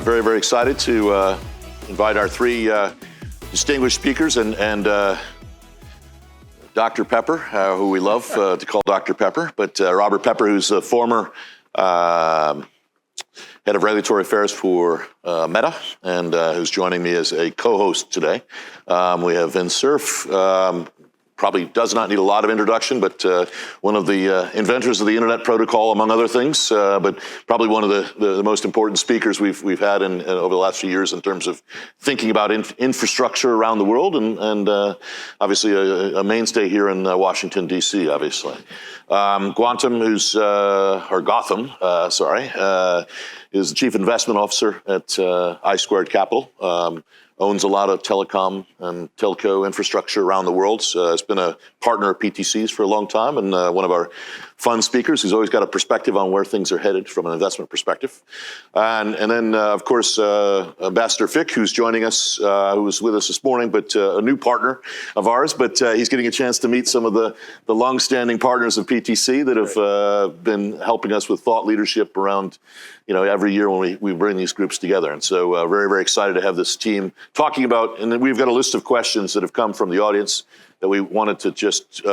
Very, very excited to invite our three distinguished speakers and Dr. Pepper, who we love to call Dr. Pepper, but Robert Pepper, who's a former head of regulatory affairs for Meta, and who's joining me as a co-host today. We have Vint Cerf, probably does not need a lot of introduction, but one of the inventors of the Internet Protocol, among other things, but probably one of the most important speakers we've had over the last few years in terms of thinking about infrastructure around the world, and obviously a mainstay here in Washington, D.C., obviously. Gotham, is the Chief Investment Officer at I Squared Capital. Owns a lot of telecom and telco infrastructure around the world. Has been a partner of PTC's for a long time, and one of our fun speakers who's always got a perspective on where things are headed from an investment perspective. And then, of course, Ambassador Fick, who's joining us, who was with us this morning, but a new partner of ours. But he's getting a chance to meet some of the long-standing partners of PTC that have been helping us with thought leadership around, every year when we bring these groups together. And so very, very excited to have this team talking about, and then we've got a list of questions that have come from the audience that we wanted to just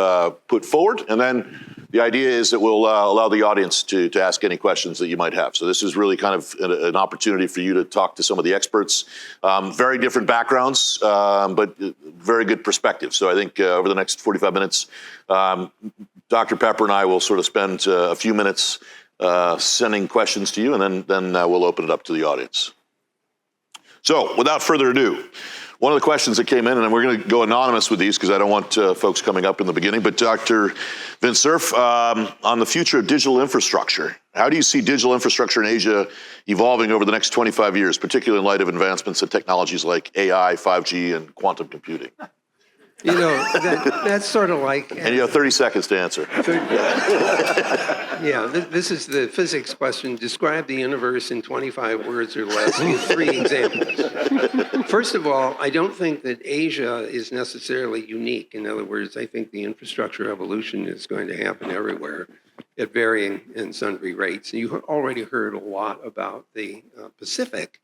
put forward. And then the idea is that we'll allow the audience to ask any questions that you might have. So this is really kind of an opportunity for you to talk to some of the experts. Very different backgrounds, but very good perspectives. So I think over the next 45 minutes, Dr. Pepper and I will sort of spend a few minutes sending questions to you, and then we'll open it up to the audience. So without further ado, one of the questions that came in, and we're going to go anonymous with these because I don't want folks coming up in the beginning, but Dr. Vint Cerf, on the future of digital infrastructure, how do you see digital infrastructure in Asia evolving over the next 25 years, particularly in light of advancements in technologies like AI, 5G, and quantum computing? That's sort of like... And you have 30 seconds to answer. Yeah, this is the physics question. Describe the universe in 25 words or less. Give 3 examples. First of all, I don't think that Asia is necessarily unique. In other words, I think the infrastructure evolution is going to happen everywhere at varying and sundry rates. And you already heard a lot about the Pacific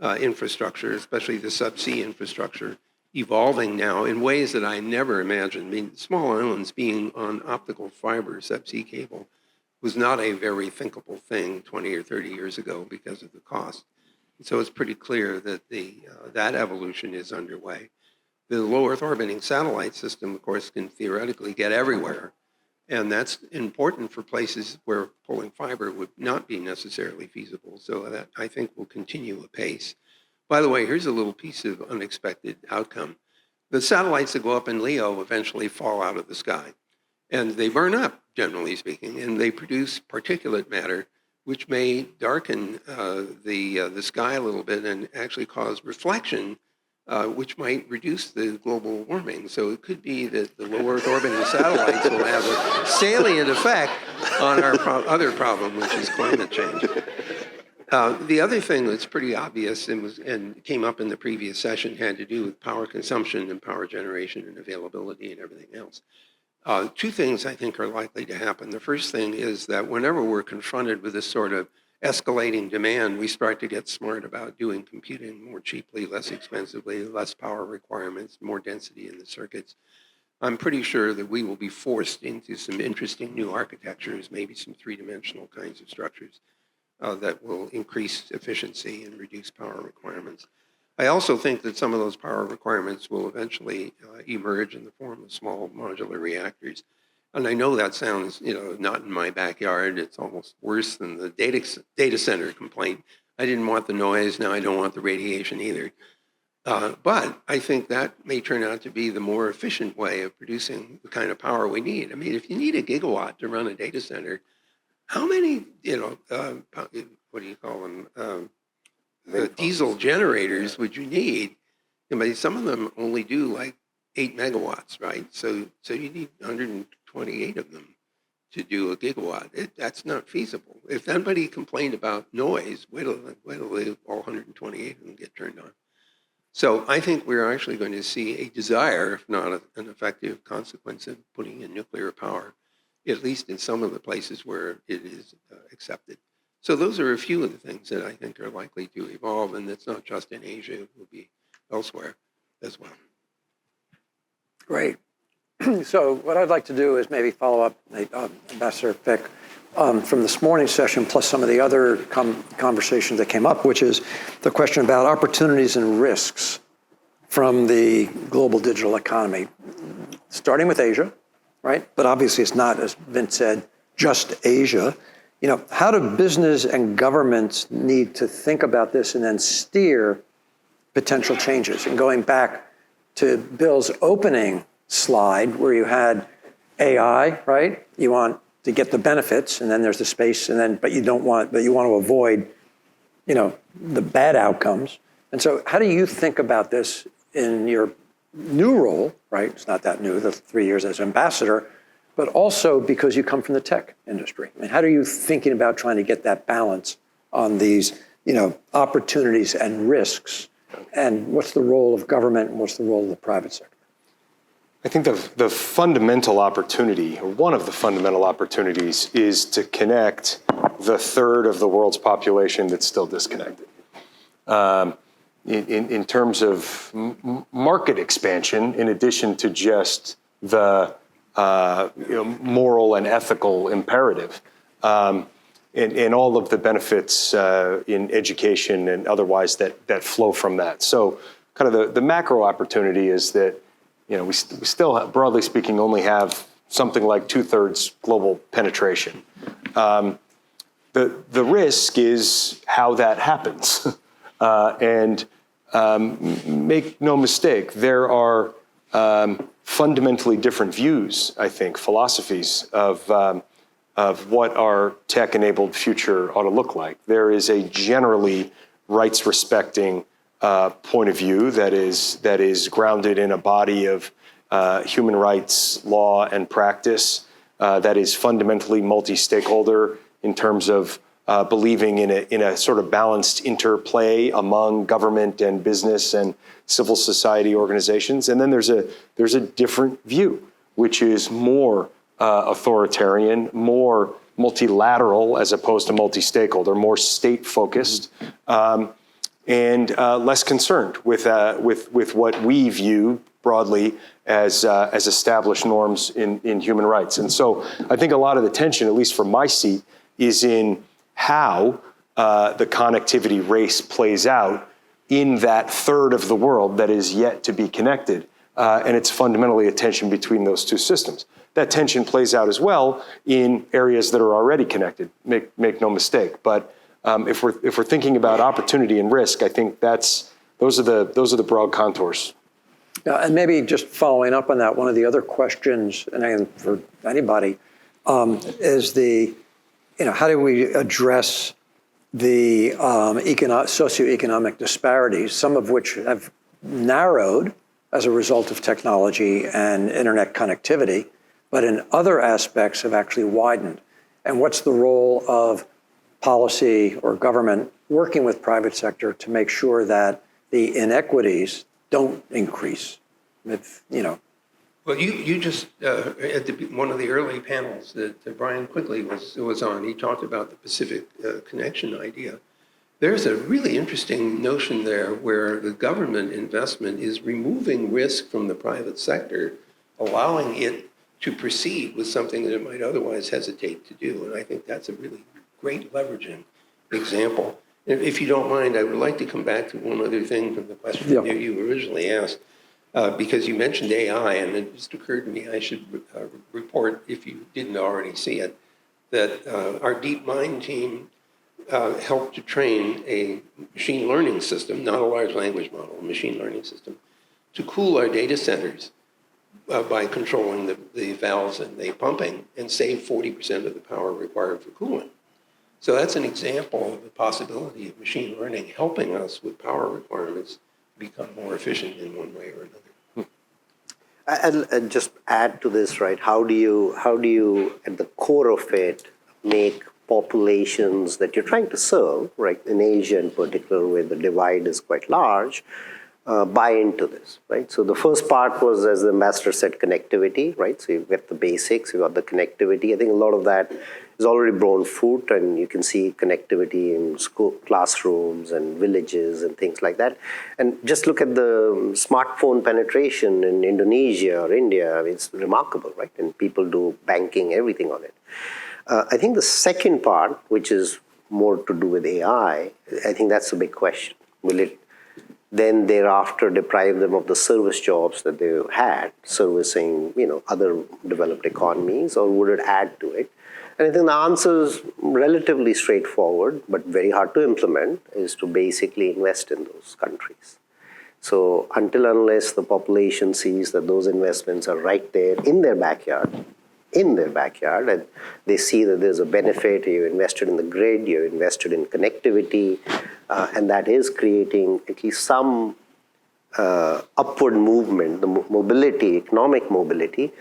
infrastructure, especially the subsea infrastructure, evolving now in ways that I never imagined. I mean, small islands being on optical fiber subsea cable was not a very thinkable thing 20 or 30 years ago because of the cost. And so it's pretty clear that that evolution is underway. The low Earth orbiting satellite system, of course, can theoretically get everywhere. And that's important for places where pulling fiber would not be necessarily feasible. So that, I think, will continue apace. By the way, here's a little piece of unexpected outcome. The satellites that go up in LEO eventually fall out of the sky. And they burn up, generally speaking, and they produce particulate matter, which may darken the sky a little bit and actually cause reflection, which might reduce the global warming. So it could be that the low Earth orbiting satellites will have a salient effect on our other problem, which is climate change. The other thing that's pretty obvious and came up in the previous session had to do with power consumption and power generation and availability and everything else. 2 things I think are likely to happen. The first thing is that whenever we're confronted with this sort of escalating demand, we start to get smart about doing computing more cheaply, less expensively, less power requirements, more density in the circuits. I'm pretty sure that we will be forced into some interesting new architectures, maybe some 3-dimensional kinds of structures that will increase efficiency and reduce power requirements. I also think that some of those power requirements will eventually emerge in the form of small modular reactors. And I know that sounds, not in my backyard. It's almost worse than the data center complaint. I didn't want the noise, now I don't want the radiation either. But I think that may turn out to be the more efficient way of producing the kind of power we need. I mean, if you need a gigawatt to run a data center, how many, what do you call them, diesel generators would you need? I mean, some of them only do like 8 megawatts, right? So you need 128 of them to do a gigawatt. That's not feasible. If anybody complained about noise, wait till all 128 of them get turned on. So I think we're actually going to see a desire, if not an effective consequence of putting in nuclear power, at least in some of the places where it is accepted. So those are a few of the things that I think are likely to evolve, and it's not just in Asia, it will be elsewhere as well. Great. So what I'd like to do is maybe follow up, Ambassador Fick, from this morning's session, plus some of the other conversations that came up, which is the question about opportunities and risks from the global digital economy, starting with Asia, right? But obviously it's not, as Vince said, just Asia. You know, how do business and governments need to think about this and then steer potential changes? And going back to Bill's opening slide where you had AI, right? You want to get the benefits, and then there's the space, and then but you want to avoid, you know, the bad outcomes. And so how do you think about this in your new role, right? It's not that new, the 3 years as ambassador, but also because you come from the tech industry. I mean, how are you thinking about trying to get that balance on these, you know, opportunities and risks? And what's the role of government and what's the role of the private sector? I think the fundamental opportunity, or one of the fundamental opportunities, is to connect the third of the world's population that's still disconnected. In terms of market expansion, in addition to just the moral and ethical imperative, and all of the benefits in education and otherwise that flow from that. So kind of the macro opportunity is that, you know, we still, broadly speaking, only have something like 2/3 global penetration. The risk is how that happens. And make no mistake, there are fundamentally different views, I think, philosophies of what our tech-enabled future ought to look like. There is a generally rights-respecting point of view that is grounded in a body of human rights law and practice that is fundamentally multi-stakeholder in terms of believing in a sort of balanced interplay among government and business and civil society organizations. And then there's a different view, which is more authoritarian, more multilateral as opposed to multi-stakeholder, more state-focused, and less concerned with what we view broadly as established norms in human rights. And so I think a lot of the tension, at least from my seat, is in how the connectivity race plays out in that third of the world that is yet to be connected. And it's fundamentally a tension between those two systems. That tension plays out as well in areas that are already connected, make no mistake. But if we're thinking about opportunity and risk, I think those are the broad contours. Yeah, and maybe just following up on that, one of the other questions, and again, for anybody, is how do we address the socioeconomic disparities, some of which have narrowed as a result of technology and internet connectivity, but in other aspects have actually widened. And what's the role of policy or government working with private sector to make sure that the inequities don't increase? Well, you just, at one of the early panels that Brian Quigley was on, he talked about the Pacific connection idea. There's a really interesting notion there where the government investment is removing risk from the private sector, allowing it to proceed with something that it might otherwise hesitate to do. And I think that's a really great leveraging example. If you don't mind, I would like to come back to one other thing from the question that you originally asked, because you mentioned AI, and it just occurred to me I should report, if you didn't already see it, that our DeepMind team helped to train a machine learning system, not a large language model, a machine learning system, to cool our data centers by controlling the valves and the pumping and save 40% of the power required for cooling. So that's an example of the possibility of machine learning helping us with power requirements become more efficient in one way or another. And just add to this, right? How do you, at the core of it, make populations that you're trying to serve, right, in Asia in particular, where the divide is quite large, buy into this, right? So the first part was, as the ambassador said, connectivity, right? So you've got the basics, you've got the connectivity. I think a lot of that is already borne fruit, and you can see connectivity in school, classrooms and villages and things like that. And just look at the smartphone penetration in Indonesia or India. It's remarkable, right? And people do banking, everything on it. I think the second part, which is more to do with AI, I think that's a big question. Will it then thereafter deprive them of the service jobs that they had, servicing, other developed economies, or would it add to it? And I think the answer is relatively straightforward, but very hard to implement, is to basically invest in those countries. So unless the population sees that those investments are right there in their backyard, and they see that there's a benefit, you invested in the grid, you're invested in connectivity, and that is creating at least some upward movement, the mobility, economic mobility.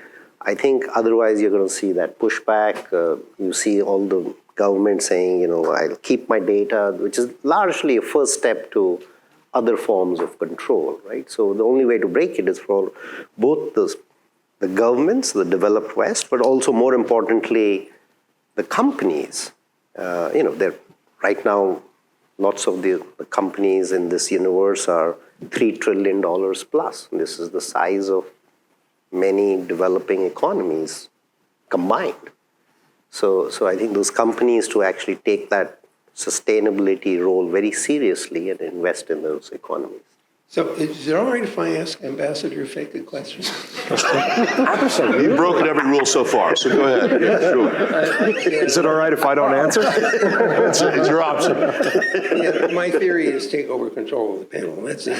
I think otherwise you're going to see that pushback. You see all the government saying, I'll keep my data, which is largely a first step to other forms of control, right? So the only way to break it is for both the governments, the developed West, but also more importantly, the companies. They're right now, lots of the companies in this universe are $3 trillion plus. This is the size of many developing economies combined. So I think those companies to actually take that sustainability role very seriously and invest in those economies. So is it all right if I ask Ambassador Fick a question? Absolutely. You've broken every rule so far, so go ahead. Sure. Is it all right if I don't answer? It's your option. Yeah, my theory is take over control of the panel. That's it.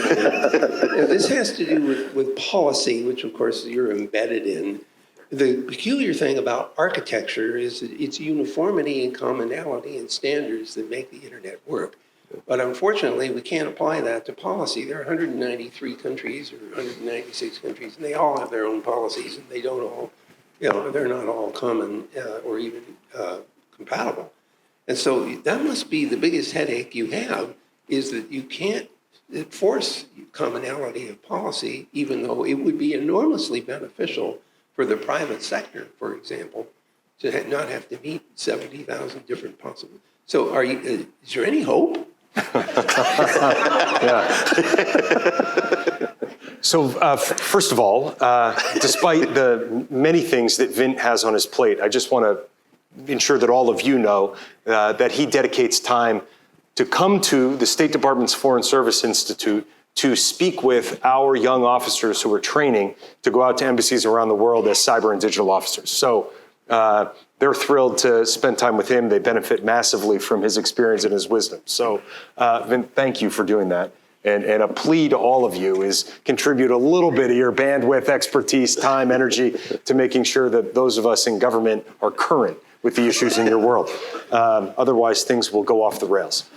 This has to do with policy, which of course you're embedded in. The peculiar thing about architecture is that it's uniformity and commonality and standards that make the internet work. But unfortunately, we can't apply that to policy. There are 193 countries or 196 countries, and they all have their own policies, and they don't all, they're not all common or even compatible. And so that must be the biggest headache you have, is that you can't force commonality of policy, even though it would be enormously beneficial for the private sector, for example, to not have to meet 70,000 different possible. So is there any hope? So first of all, despite the many things that Vint has on his plate, I just want to ensure that all of you know that he dedicates time to come to the State Department's Foreign Service Institute to speak with our young officers who are training to go out to embassies around the world as cyber and digital officers. So they're thrilled to spend time with him. They benefit massively from his experience and his wisdom. So Vin, thank you for doing that. And a plea to all of you is contribute a little bit of your bandwidth, expertise, time, energy to making sure that those of us in government are current with the issues in your world. Otherwise, things will go off the rails.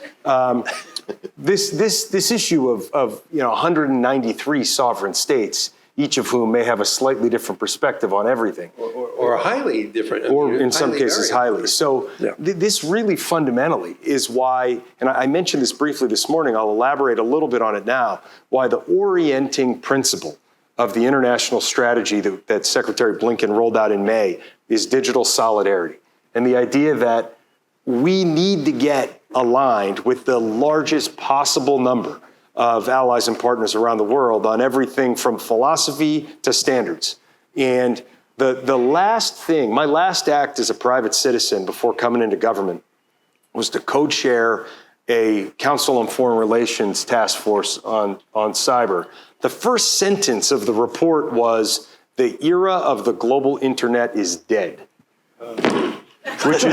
This issue of 193 sovereign states, each of whom may have a slightly different perspective on everything. Or highly different. Or in some cases, highly. So this really fundamentally is why, and I mentioned this briefly this morning, I'll elaborate a little bit on it now, why the orienting principle of the international strategy that Secretary Blinken rolled out in May is digital solidarity. And the idea that we need to get aligned with the largest possible number of allies and partners around the world on everything from philosophy to standards. And the last thing, my last act as a private citizen before coming into government was to co-chair a Council on Foreign Relations task force on cyber. The first sentence of the report was, "The era of the global internet is dead." Which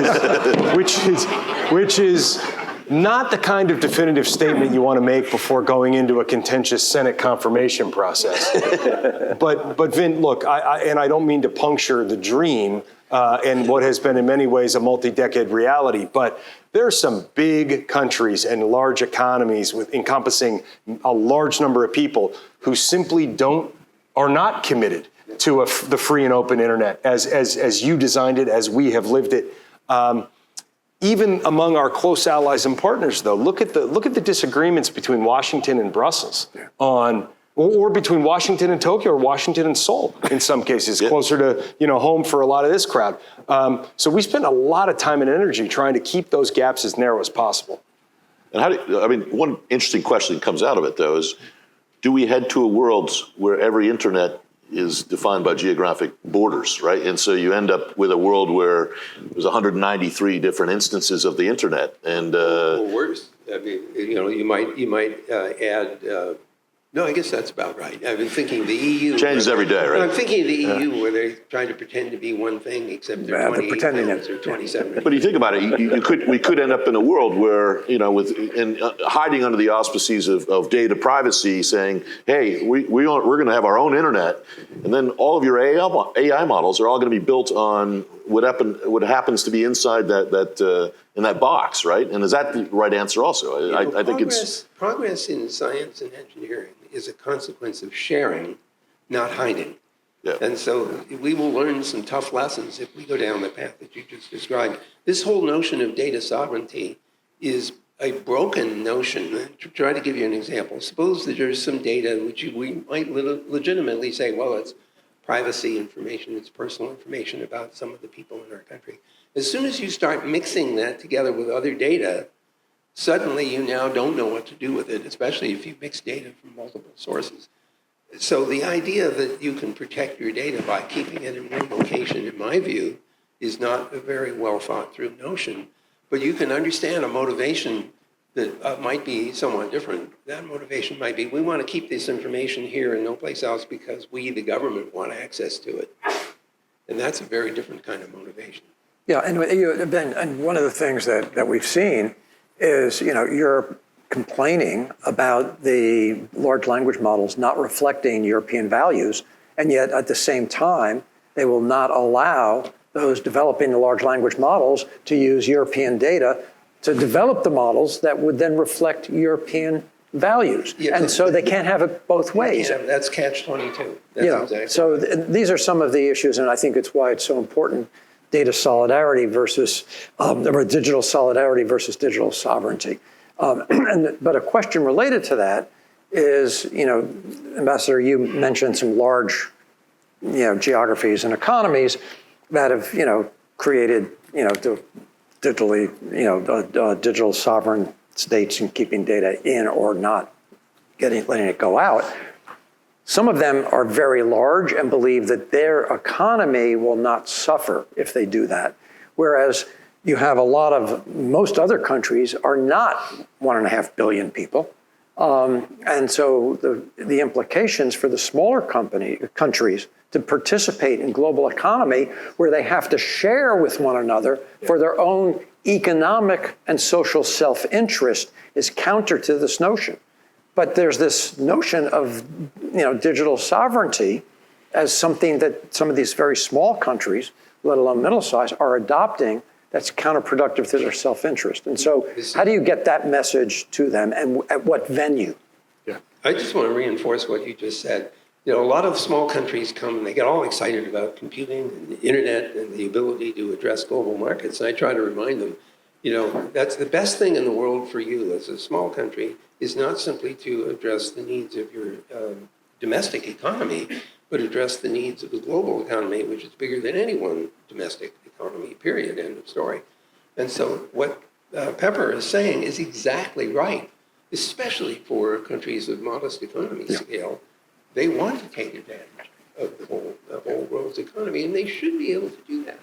is not the kind of definitive statement you want to make before going into a contentious Senate confirmation process. But Vin, look, I don't mean to puncture the dream and what has been in many ways a multi-decade reality, but there are some big countries and large economies encompassing a large number of people who simply are not committed to the free and open internet as you designed it, as we have lived it. Even among our close allies and partners, though, look at the disagreements between Washington and Brussels on or between Washington and Tokyo, or Washington and Seoul, in some cases, closer to home for a lot of this crowd. So we spend a lot of time and energy trying to keep those gaps as narrow as possible. And one interesting question that comes out of it, though, is do we head to a world where every internet is defined by geographic borders, right? And so you end up with a world where there's 193 different instances of the internet, and or worse. I mean, you might add. No, I guess that's about right. I've been thinking the EU changes every day, right? I'm thinking of the EU where they're trying to pretend to be one thing, except they're 28 pounds or 27. But you think about it, we could end up in a world where, hiding under the auspices of data privacy, saying, hey, we're going to have our own internet, and then all of your AI models are all going to be built on what happens to be inside that in that box, right? And is that the right answer also? I think it's progress in science and engineering is a consequence of sharing, not hiding. Yeah. And so we will learn some tough lessons if we go down the path that you just described. This whole notion of data sovereignty is a broken notion. To try to give you an example, suppose that there's some data which we might legitimately say, well, it's privacy information, it's personal information about some of the people in our country. As soon as you start mixing that together with other data, suddenly you now don't know what to do with it, especially if you mix data from multiple sources. So the idea that you can protect your data by keeping it in one location, in my view, is not a very well thought through notion. But you can understand a motivation that might be somewhat different. That motivation might be, we want to keep this information here and no place else because we, the government, want access to it. And that's a very different kind of motivation. Yeah, and Ben, and one of the things that we've seen is, you're complaining about the large language models not reflecting European values, and yet at the same time, they will not allow those developing the large language models to use European data to develop the models that would then reflect European values. Yeah, and so they can't have it both ways. Yeah, that's catch-22. Exactly. So these are some of the issues, and I think it's why it's so important, data solidarity versus, or digital solidarity versus digital sovereignty. But a question related to that is, Ambassador, you mentioned some large, geographies and economies that have, created, digital sovereign states and keeping data in or not letting it go out. Some of them are very large and believe that their economy will not suffer if they do that. Whereas you have most other countries are not 1.5 billion people. And so the implications for the smaller countries to participate in global economy where they have to share with one another for their own economic and social self-interest is counter to this notion. But there's this notion of digital sovereignty as something that some of these very small countries, let alone middle size, are adopting that's counterproductive to their self-interest. And so how do you get that message to them and at what venue? Yeah, I just want to reinforce what you just said. A lot of small countries come and they get all excited about computing and the internet and the ability to address global markets. And I try to remind them, that's the best thing in the world for you as a small country is not simply to address the needs of your domestic economy, but address the needs of the global economy, which is bigger than any one domestic economy, period, end of story. And so what Pepper is saying is exactly right, especially for countries of modest economy scale. They want to take advantage of the whole world's economy, and they should be able to do that.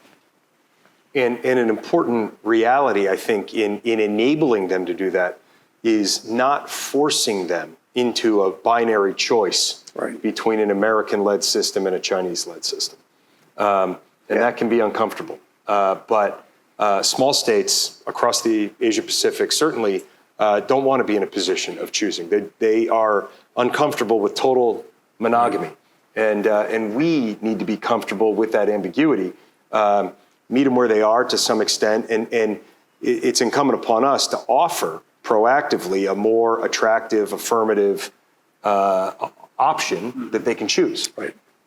And an important reality, I think, in enabling them to do that is not forcing them into a binary choice between an American-led system and a Chinese-led system. And that can be uncomfortable. But small states across the Asia-Pacific certainly don't want to be in a position of choosing. They are uncomfortable with total monogamy. And we need to be comfortable with that ambiguity, meet them where they are to some extent, and it's incumbent upon us to offer proactively a more attractive, affirmative option that they can choose,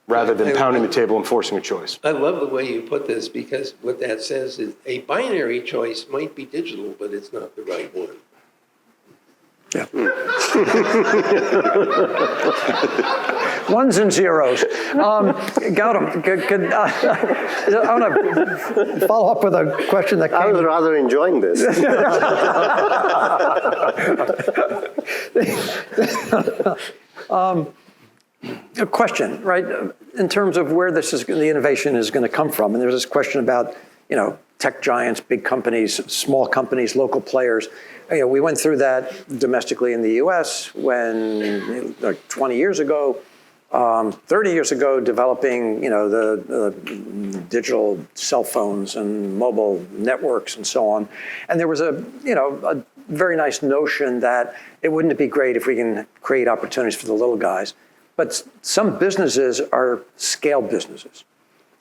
rather than pounding the table and forcing a choice. I love the way you put this, because what that says is a binary choice might be digital, but it's not the right one. Yeah. Ones and zeros. Gautam, I want to follow up with a question that I came. was rather enjoying this. A question, right? In terms of where the innovation is going to come from, and there's this question about, tech giants, big companies, small companies, local players. We went through that domestically in the U.S. when, 20 years ago, 30 years ago, developing, the digital cell phones and mobile networks and so on. And there was a very nice notion that it wouldn't be great if we can create opportunities for the little guys. But some businesses are scale businesses,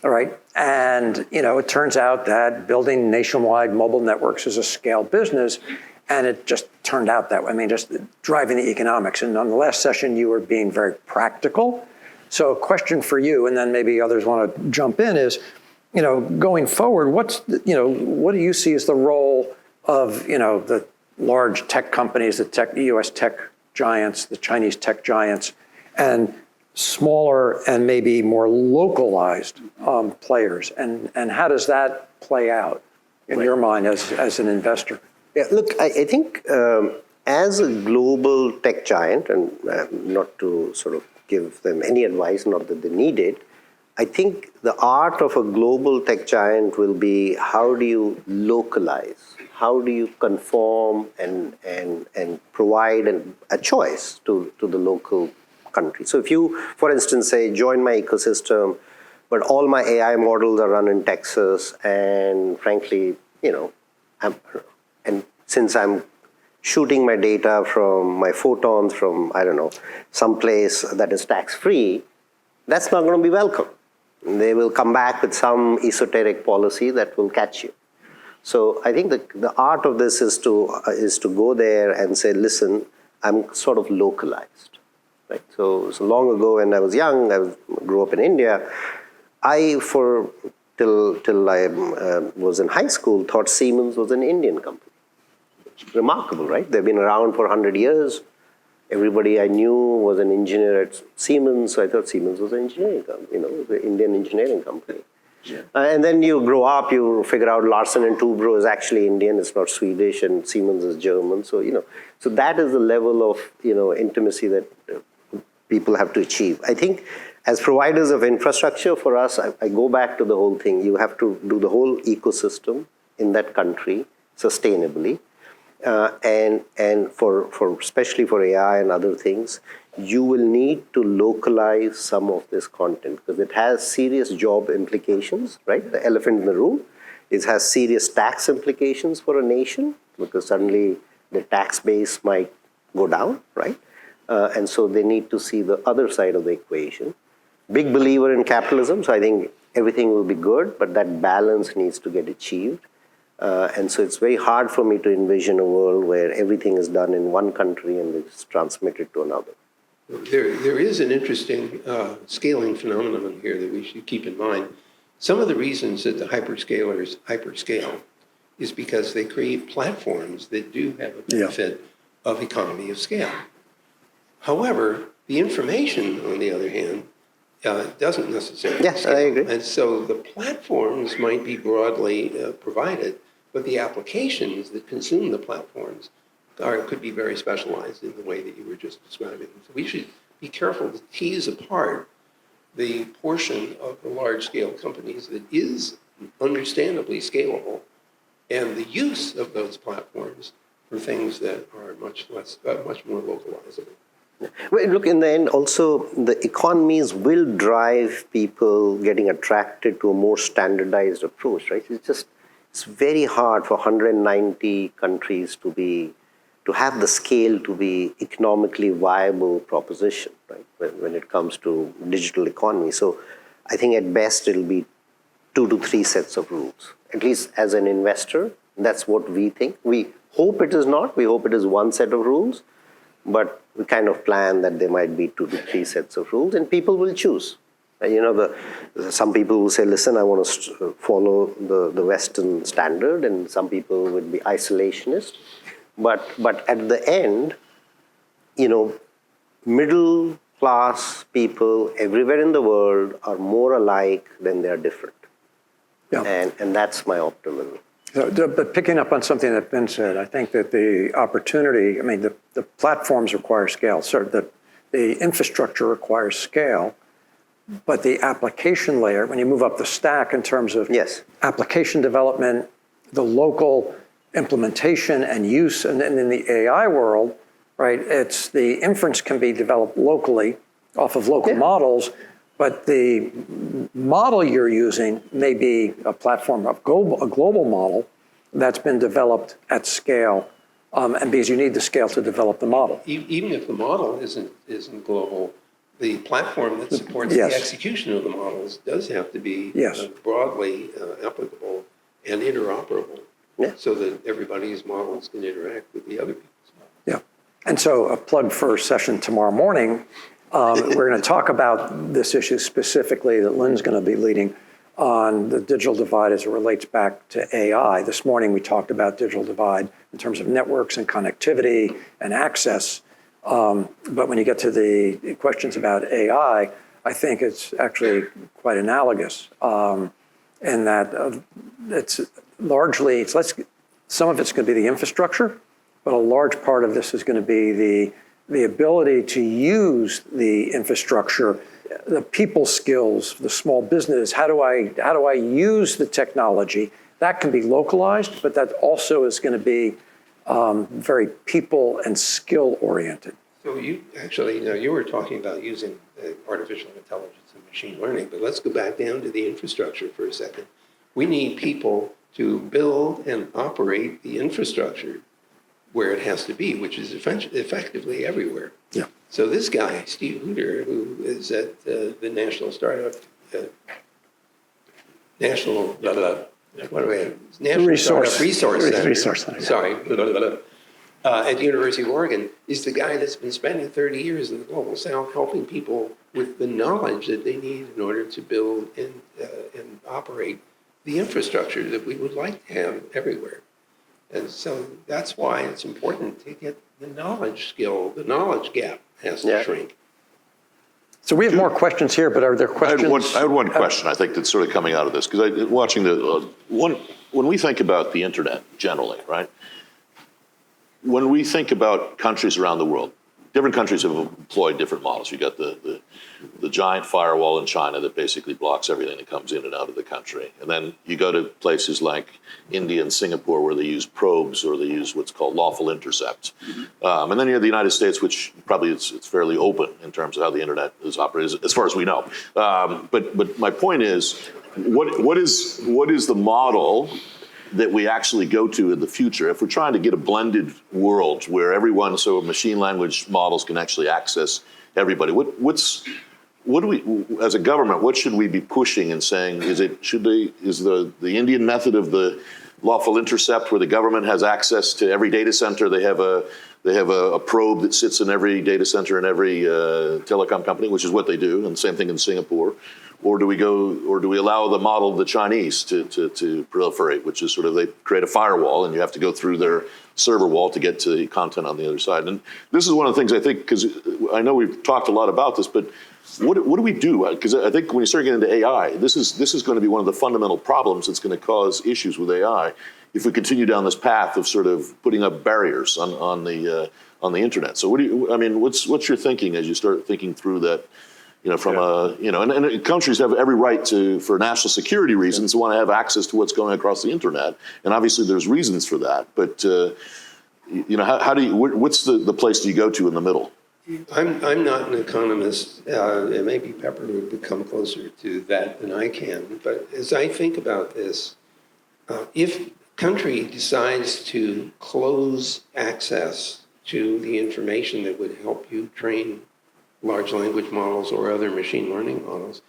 all right? And, it turns out that building nationwide mobile networks is a scale business, and it just turned out that way. I mean, just driving the economics. And on the last session, you were being very practical. So a question for you, and then maybe others want to jump in, is, going forward, what do you see as the role of, the large tech companies, the U.S. tech giants, the Chinese tech giants, and smaller and maybe more localized players, and how does that play out in your mind as an investor? Yeah, look, I think as a global tech giant, and not to sort of give them any advice, not that they need it, I think the art of a global tech giant will be how do you localize? How do you conform and provide a choice to the local country? So if you, for instance, say, join my ecosystem, but all my AI models are run in Texas, and frankly, and since I'm shooting my data from my photons from, I don't know, someplace that is tax-free, that's not going to be welcome. They will come back with some esoteric policy that will catch you. So I think the art of this is to go there and say, listen, I'm sort of localized. Right? So long ago when I was young, I grew up in India, till I was in high school, thought Siemens was an Indian company. It's remarkable, right? They've been around for 100 years. Everybody I knew was an engineer at Siemens, so I thought Siemens was an engineering company, the Indian engineering company. Yeah. And then you grow up, you figure out Larsen and Toubro is actually Indian, it's not Swedish, and Siemens is German. So, so that is the level of, intimacy that people have to achieve. I think as providers of infrastructure for us, I go back to the whole thing. You have to do the whole ecosystem in that country sustainably. And for especially for AI and other things, you will need to localize some of this content because it has serious job implications, right? The elephant in the room. It has serious tax implications for a nation because suddenly the tax base might go down, right? And so they need to see the other side of the equation. Big believer in capitalism, so I think everything will be good, but that balance needs to get achieved. And so it's very hard for me to envision a world where everything is done in one country and it's transmitted to another. There is an interesting scaling phenomenon here that we should keep in mind. Some of the reasons that the hyperscalers hyperscale is because they create platforms that do have a benefit of economy of scale. However, the information, on the other hand, doesn't necessarily scale. I agree. And so the platforms might be broadly provided, but the applications that consume the platforms could be very specialized in the way that you were just describing. So we should be careful to tease apart the portion of the large-scale companies that is understandably scalable and the use of those platforms for things that are much more localizable. Well, look, in the end, also, the economies will drive people getting attracted to a more standardized approach, right? It's very hard for 190 countries to have the scale to be economically viable proposition, right? When it comes to digital economy. So I think at best it'll be 2 to 3 sets of rules. At least as an investor, that's what we think. We hope it is not. We hope it is 1 set of rules. But we kind of plan that there might be 2 to 3 sets of rules, and people will choose. Some people will say, listen, I want to follow the Western standard, and some people would be isolationist. But at the end, middle class people everywhere in the world are more alike than they are different. Yeah. And that's my optimism. So, but picking up on something that Ben said, I think that the opportunity, I mean, the platforms require scale. So the infrastructure requires scale, but the application layer, when you move up the stack in terms of Yes. application development, the local implementation and use, and then in the AI world, right, it's the inference can be developed locally off of local models, but the model you're using may be a platform, a global model that's been developed at scale, and because you need the scale to develop the model. Even if the model isn't global, the platform that supports Yes. the execution of the models does have to be Yes. Broadly applicable and interoperable, Yeah. so that everybody's models can interact with the other people's models. Yeah. And so a plug for a session tomorrow morning. We're going to talk about this issue specifically that Lynn's going to be leading on the digital divide as it relates back to AI. This morning we talked about digital divide in terms of networks and connectivity and access. But when you get to the questions about AI, I think it's actually quite analogous in that it's largely, some of it's going to be the infrastructure, but a large part of this is going to be the ability to use the infrastructure, the people skills, the small business. How do I use the technology? That can be localized, but that also is going to be very people and skill oriented. So you were talking about using artificial intelligence and machine learning, but let's go back down to the infrastructure for a second. We need people to build and operate the infrastructure where it has to be, which is effectively everywhere. Yeah. So this guy, Steve Hooter, who is at the National Startup, National Resource Startup Center. Sorry, at the University of Oregon, is the guy that's been spending 30 years in the Global South helping people with the knowledge that they need in order to build and operate the infrastructure that we would like to have everywhere. And so that's why it's important to get the knowledge gap has to shrink. So we have more questions here, but are there questions? I had one question, I think, that's sort of coming out of this, because watching when we think about the internet generally, right? When we think about countries around the world, different countries have employed different models. You got the giant firewall in China that basically blocks everything that comes in and out of the country. And then you go to places like India and Singapore where they use probes or they use what's called lawful intercept. And then you have the United States, which probably it's fairly open in terms of how the internet is operated, as far as we know. But my point is, what is the model that we actually go to in the future if we're trying to get a blended world where everyone, so machine language models can actually access everybody? What do we, as a government, what should we be pushing and saying? Is the Indian method of the lawful intercept, where the government has access to every data center? They have a probe that sits in every data center in every telecom company, which is what they do, and the same thing in Singapore. Or do we allow the model of the Chinese to proliferate, which is sort of they create a firewall and you have to go through their server wall to get to the content on the other side? And this is one of the things I think, because I know we've talked a lot about this, but what do we do? Because I think when you start getting into AI, this is going to be one of the fundamental problems that's going to cause issues with AI if we continue down this path of sort of putting up barriers on the internet. So what's your thinking as you start thinking through that? And countries have every right to, for national security reasons, to want to have access to what's going across the internet, and obviously there's reasons for that. But how do you? What's the place do you go to in the middle? I'm not an economist. Maybe Pepper would come closer to that than I can. But as I think about this, if country decides to close access to the information that would help you train large language models or other machine learning models,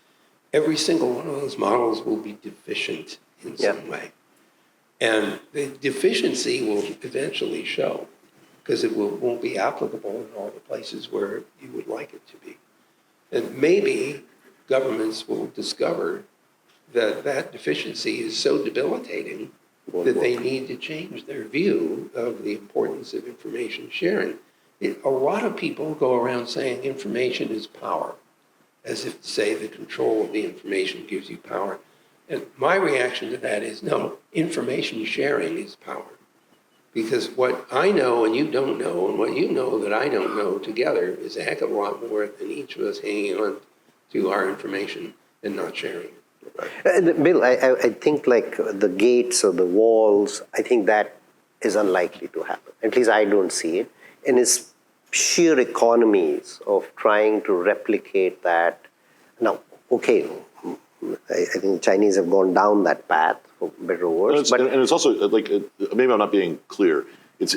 every single one of those models will be deficient in some way. And the deficiency will eventually show, because it won't be applicable in all the places where you would like it to be. And maybe governments will discover that that deficiency is so debilitating that they need to change their view of the importance of information sharing. A lot of people go around saying information is power, as if to say the control of the information gives you power. And my reaction to that is, no, information sharing is power. Because what I know and you don't know, and what you know that I don't know together is a heck of a lot more than each of us hanging on to our information and not sharing it. Bill, I think like the gates or the walls, I think that is unlikely to happen. At least I don't see it. And it's sheer economies of trying to replicate that. Now, okay, I think the Chinese have gone down that path, for better or worse. And it's also like, maybe I'm not being clear.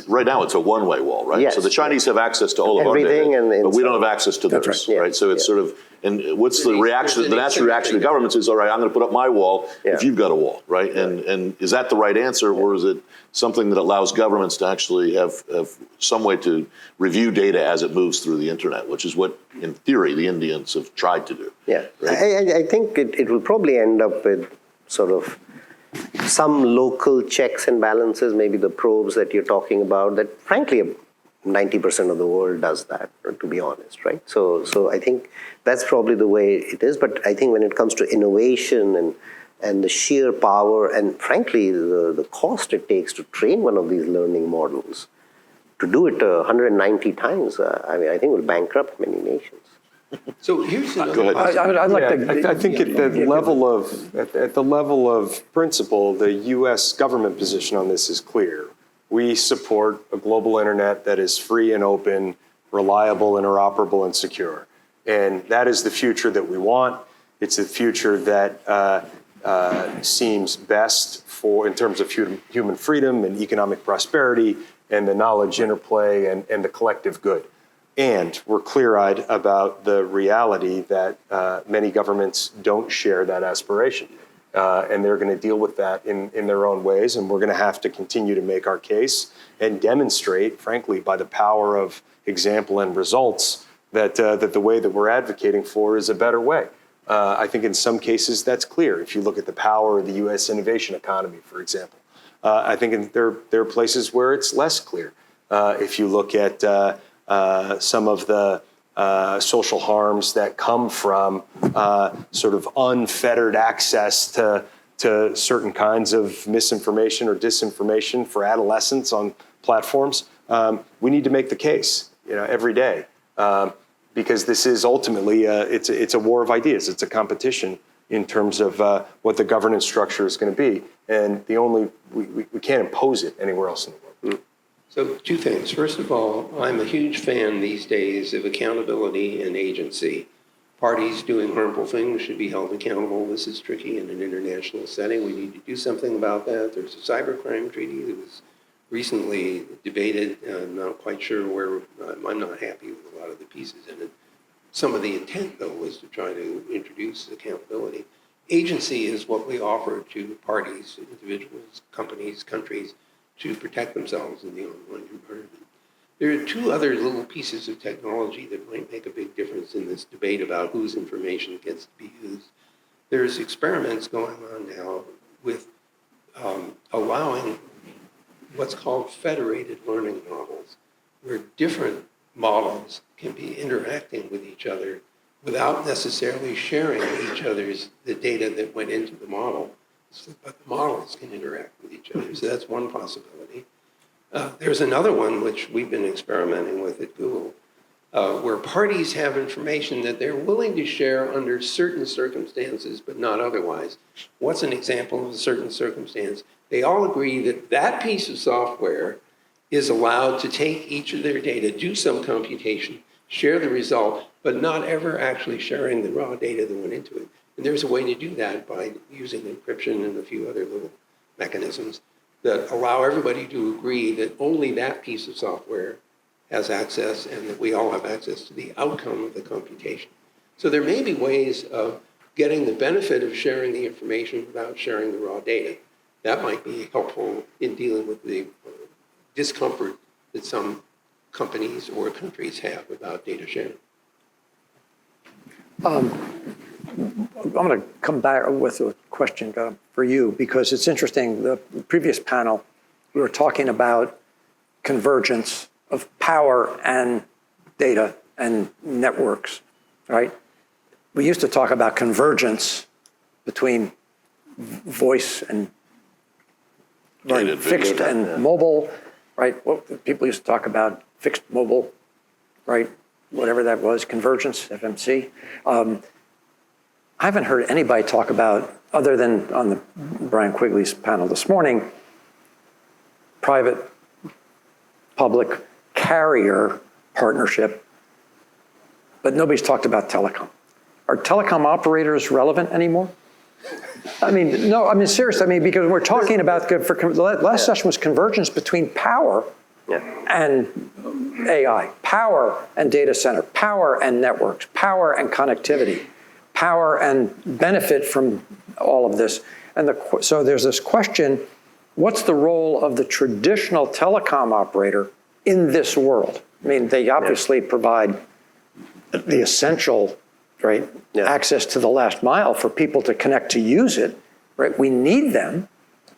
Right now it's a one-way wall, right? Yes. So the Chinese have access to all of Everything our data, and but we don't have access to theirs, right. right? So it's sort of, and what's the reaction? The natural reaction of governments is, all right, I'm going to put up my wall if you've got a wall, right? And is that the right answer, or is it something that allows governments to actually have some way to review data as it moves through the internet, which is what, in theory, the Indians have tried to do. Yeah, right? I think it will probably end up with sort of some local checks and balances, maybe the probes that you're talking about, that frankly 90% of the world does that, to be honest, right? So I think that's probably the way it is. But I think when it comes to innovation and the sheer power and frankly the cost it takes to train one of these learning models, to do it 190 times, I mean, I think will bankrupt many nations. So here's another. Go ahead. I'd like to. I think at the level of principle, the U.S. government position on this is clear. We support a global internet that is free and open, reliable, interoperable, and secure. And that is the future that we want. It's the future that seems best in terms of human freedom and economic prosperity and the knowledge interplay and the collective good. And we're clear-eyed about the reality that many governments don't share that aspiration. And they're going to deal with that in their own ways. And we're going to have to continue to make our case and demonstrate, frankly, by the power of example and results, that the way that we're advocating for is a better way. I think in some cases that's clear. If you look at the power of the U.S. innovation economy, for example, I think there are places where it's less clear. If you look at some of the social harms that come from sort of unfettered access to certain kinds of misinformation or disinformation for adolescents on platforms, we need to make the case, every day, because this is ultimately it's a war of ideas. It's a competition in terms of what the governance structure is going to be, and we can't impose it anywhere else in the world. So two things. First of all, I'm a huge fan these days of accountability and agency. Parties doing harmful things should be held accountable. This is tricky in an international setting. We need to do something about that. There's a cybercrime treaty that was recently debated. I'm not quite sure where, I'm not happy with a lot of the pieces in it. Some of the intent, though, was to try to introduce accountability. Agency is what we offer to parties, individuals, companies, countries, to protect themselves in the online environment. There are two other little pieces of technology that might make a big difference in this debate about whose information gets to be used. There's experiments going on now with allowing what's called federated learning models, where different models can be interacting with each other without necessarily sharing the data that went into the model. But the models can interact with each other. So that's one possibility. There's another one which we've been experimenting with at Google, where parties have information that they're willing to share under certain circumstances, but not otherwise. What's an example of a certain circumstance? They all agree that that piece of software is allowed to take each of their data, do some computation, share the result, but not ever actually sharing the raw data that went into it. And there's a way to do that by using encryption and a few other little mechanisms that allow everybody to agree that only that piece of software has access and that we all have access to the outcome of the computation. So there may be ways of getting the benefit of sharing the information without sharing the raw data. That might be helpful in dealing with the discomfort that some companies or countries have about data sharing. I'm going to come back with a question for you, because it's interesting. The previous panel, we were talking about convergence of power and data and networks, right? We used to talk about convergence between voice and Data, fixed video. and mobile, right? Well, people used to talk about fixed mobile, right? Whatever that was, convergence, FMC. I haven't heard anybody talk about, other than on the Brian Quigley's panel this morning, private public carrier partnership, but nobody's talked about telecom. Are telecom operators relevant anymore? I mean, no, I mean, seriously, I mean, because we're talking about, the last session was convergence between power and AI, power and data center, power and networks, power and connectivity, power and benefit from all of this. And so there's this question, what's the role of the traditional telecom operator in this world? I mean, they obviously provide the essential, right, access to the last mile for people to connect to use it, right? We need them,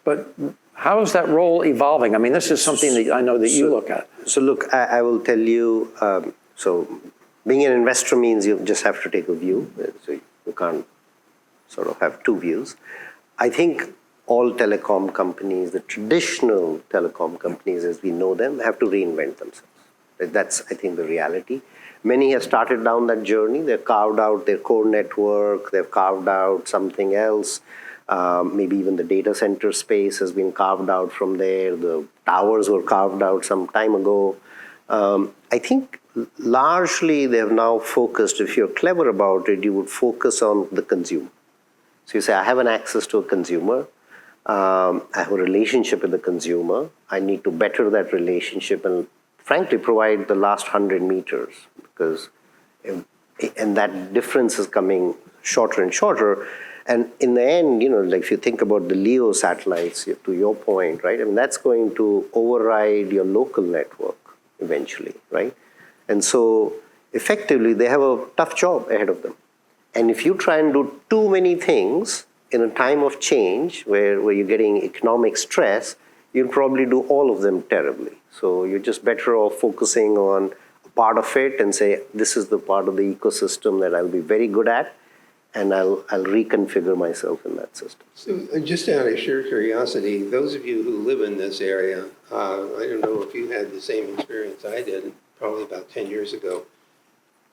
but how is that role evolving? I mean, this is something that I know that you look at. So look, I will tell you, so being an investor means you just have to take a view. So you can't sort of have two views. I think all telecom companies, the traditional telecom companies as we know them, have to reinvent themselves. That's, I think, the reality. Many have started down that journey. They've carved out their core network. They've carved out something else. Maybe even the data center space has been carved out from there. The towers were carved out some time ago. I think largely they have now focused, if you're clever about it, you would focus on the consumer. So you say, I have an access to a consumer. I have a relationship with the consumer. I need to better that relationship and frankly provide the last 100 meters, because and that difference is coming shorter and shorter. And in the end, you know, like if you think about the LEO satellites, to your point, right? I mean, that's going to override your local network eventually, right? And so effectively, they have a tough job ahead of them. And if you try and do too many things in a time of change where you're getting economic stress, you'll probably do all of them terribly. So you're just better off focusing on a part of it and say, this is the part of the ecosystem that I'll be very good at, and I'll reconfigure myself in that system. So just out of sheer curiosity, those of you who live in this area, I don't know if you had the same experience I did, probably about 10 years ago.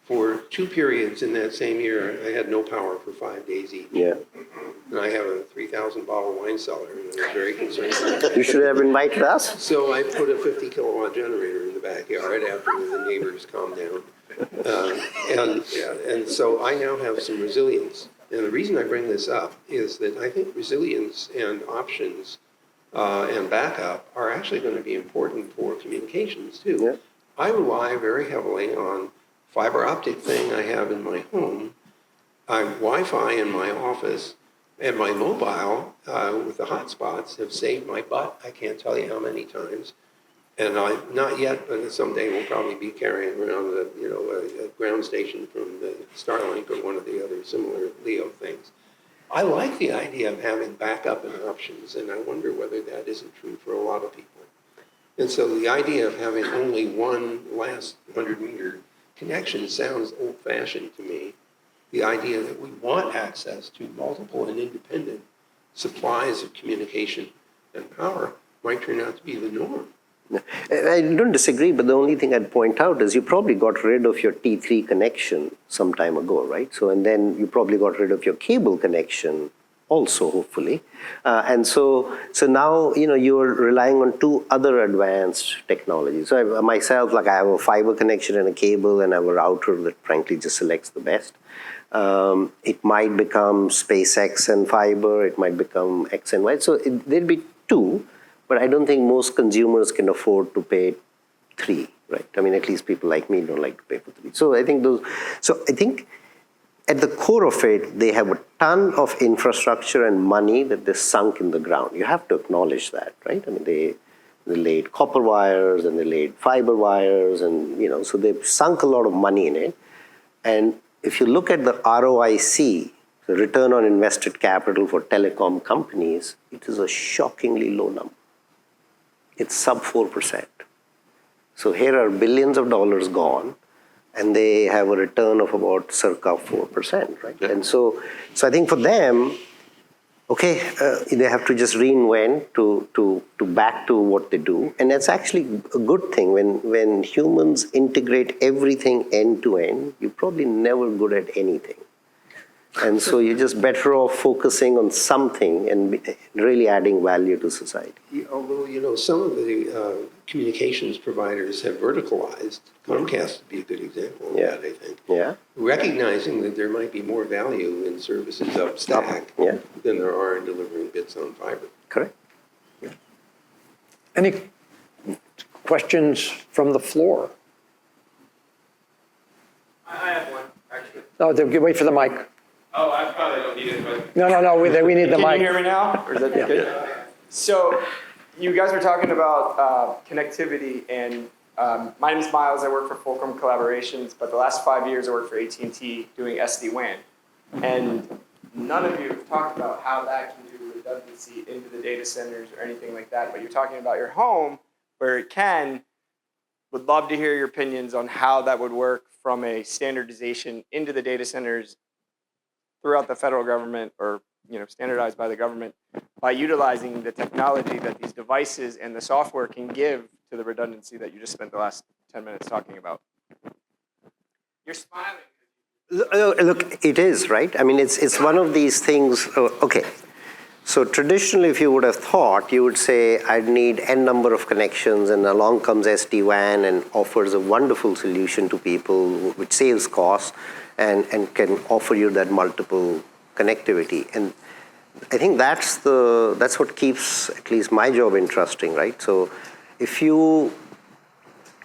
For 2 periods in that same year, I had no power for 5 days each. Yeah. And I have a 3,000 bottle wine cellar, and I was very concerned about that. You should have invited us. So I put a 50 kilowatt generator in the backyard after the neighbors calmed down. And so I now have some resilience. And the reason I bring this up is that I think resilience and options and backup are actually going to be important for communications too. Yeah. I rely very heavily on fiber optic thing I have in my home, Wi-Fi in my office, and my mobile with the hotspots have saved my butt. I can't tell you how many times. And not yet, but someday we'll probably be carrying around a ground station from the Starlink or one of the other similar LEO things. I like the idea of having backup and options, and I wonder whether that isn't true for a lot of people. And so the idea of having only one last 100-meter connection sounds old-fashioned to me. The idea that we want access to multiple and independent supplies of communication and power might turn out to be the norm. I don't disagree, but the only thing I'd point out is you probably got rid of your T3 connection some time ago, right? So, and then you probably got rid of your cable connection also, hopefully. And so now, you know, you're relying on 2 other advanced technologies. So myself, like I have a fiber connection and a cable, and I have a router that frankly just selects the best. It might become SpaceX and fiber, it might become X and Y. So there'll be 2. But I don't think most consumers can afford to pay 3, right? I mean, at least people like me don't like to pay for 3. So I think at the core of it, they have a ton of infrastructure and money that they sunk in the ground. You have to acknowledge that, right? I mean, they laid copper wires and they laid fiber wires, and you know, so they've sunk a lot of money in it. And if you look at the ROIC, the return on invested capital for telecom companies, it is a shockingly low number. It's sub 4%. So here are billions of dollars gone, and they have a return of about circa 4%, right? And so I think for them, okay, they have to just reinvent to back to what they do. And that's actually a good thing. When humans integrate everything end to end, you're probably never good at anything. And so you're just better off focusing on something and really adding value to society. Although, some of the communications providers have verticalized. Comcast would be a good example of that, I think. Yeah. Recognizing that there might be more value in services up stack than there are in delivering bits on fiber. Correct. Any questions from the floor? I have one, actually. No, wait for the mic. Oh, I probably don't need it, but. No, we need the mic. Can you hear me now? Or is that good? So, you guys were talking about connectivity, and my name is Miles. I work for Fulcrum Collaborations, but the last 5 years I worked for AT&T doing SD-WAN. And none of you have talked about how that can do redundancy into the data centers or anything like that, but you're talking about your home where it can. Would love to hear your opinions on how that would work from a standardization into the data centers throughout the federal government, or standardized by the government, by utilizing the technology that these devices and the software can give to the redundancy that you just spent the last 10 minutes talking about. You're smiling. Look, it is, right? I mean, it's one of these things. Okay. So traditionally, if you would have thought, you would say, I'd need N number of connections, and along comes SD-WAN and offers a wonderful solution to people, which saves costs and can offer you that multiple connectivity. And I think that's what keeps at least my job interesting, right? So if you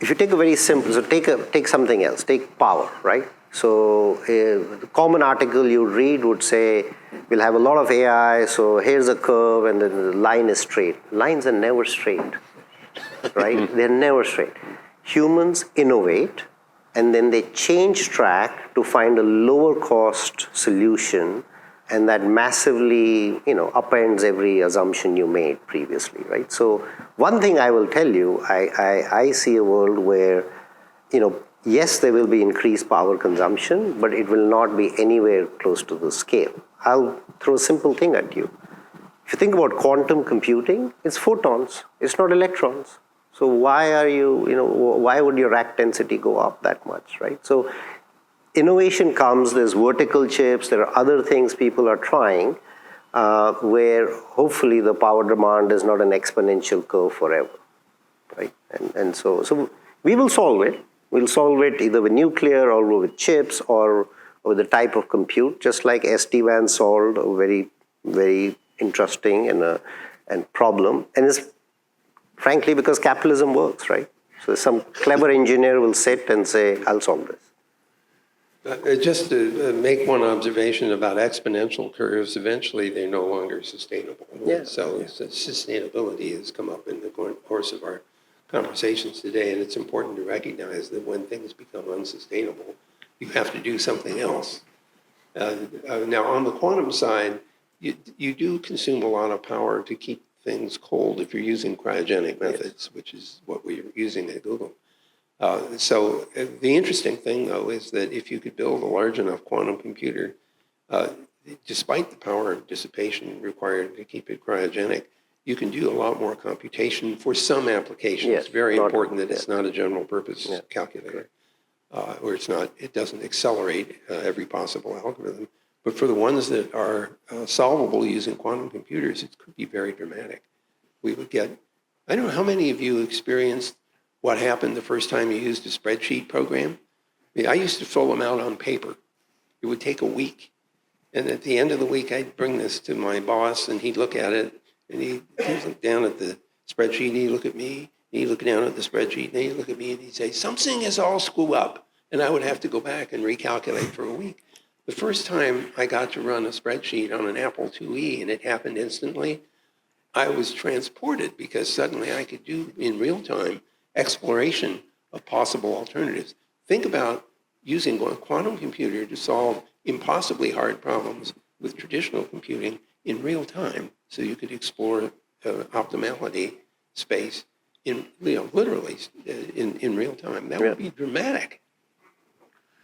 take a very simple, so take something else, take power, right? So the common article you read would say, we'll have a lot of AI, so here's a curve, and then the line is straight. Lines are never straight, right? They're never straight. Humans innovate, and then they change track to find a lower cost solution, and that massively, upends every assumption you made previously, right? So one thing I will tell you, I see a world where, yes, there will be increased power consumption, but it will not be anywhere close to the scale. I'll throw a simple thing at you. If you think about quantum computing, it's photons, it's not electrons. So why would your rack density go up that much, right? So innovation comes, there's vertical chips, there are other things people are trying, where hopefully the power demand is not an exponential curve forever, right? And so we will solve it. We'll solve it either with nuclear or with chips or with the type of compute, just like SD-WAN solved a very, very interesting and problem. And it's frankly because capitalism works, right? So some clever engineer will sit and say, I'll solve this. Just to make one observation about exponential curves, eventually they're no longer sustainable. Yeah. So sustainability has come up in the course of our conversations today, and it's important to recognize that when things become unsustainable, you have to do something else. Now, on the quantum side, you do consume a lot of power to keep things cold if you're using cryogenic methods, which is what we're using at Google. So the interesting thing, though, is that if you could build a large enough quantum computer, despite the power dissipation required to keep it cryogenic, you can do a lot more computation for some applications. Yes, it's very important that it's not a general purpose calculator, or it doesn't accelerate every possible algorithm. But for the ones that are solvable using quantum computers, it could be very dramatic. We would get, I don't know how many of you experienced what happened the first time you used a spreadsheet program. I used to fill them out on paper. It would take a week. And at the end of the week, I'd bring this to my boss, and he'd look at it, and he'd look down at the spreadsheet, and he'd look at me, and he'd look down at the spreadsheet, and he'd look at me, and he'd say, something is all screwed up. And I would have to go back and recalculate for a week. The first time I got to run a spreadsheet on an Apple IIe, and it happened instantly, I was transported because suddenly I could do, in real time, exploration of possible alternatives. Think about using a quantum computer to solve impossibly hard problems with traditional computing in real time, so you could explore optimality space literally in real time. That would be dramatic.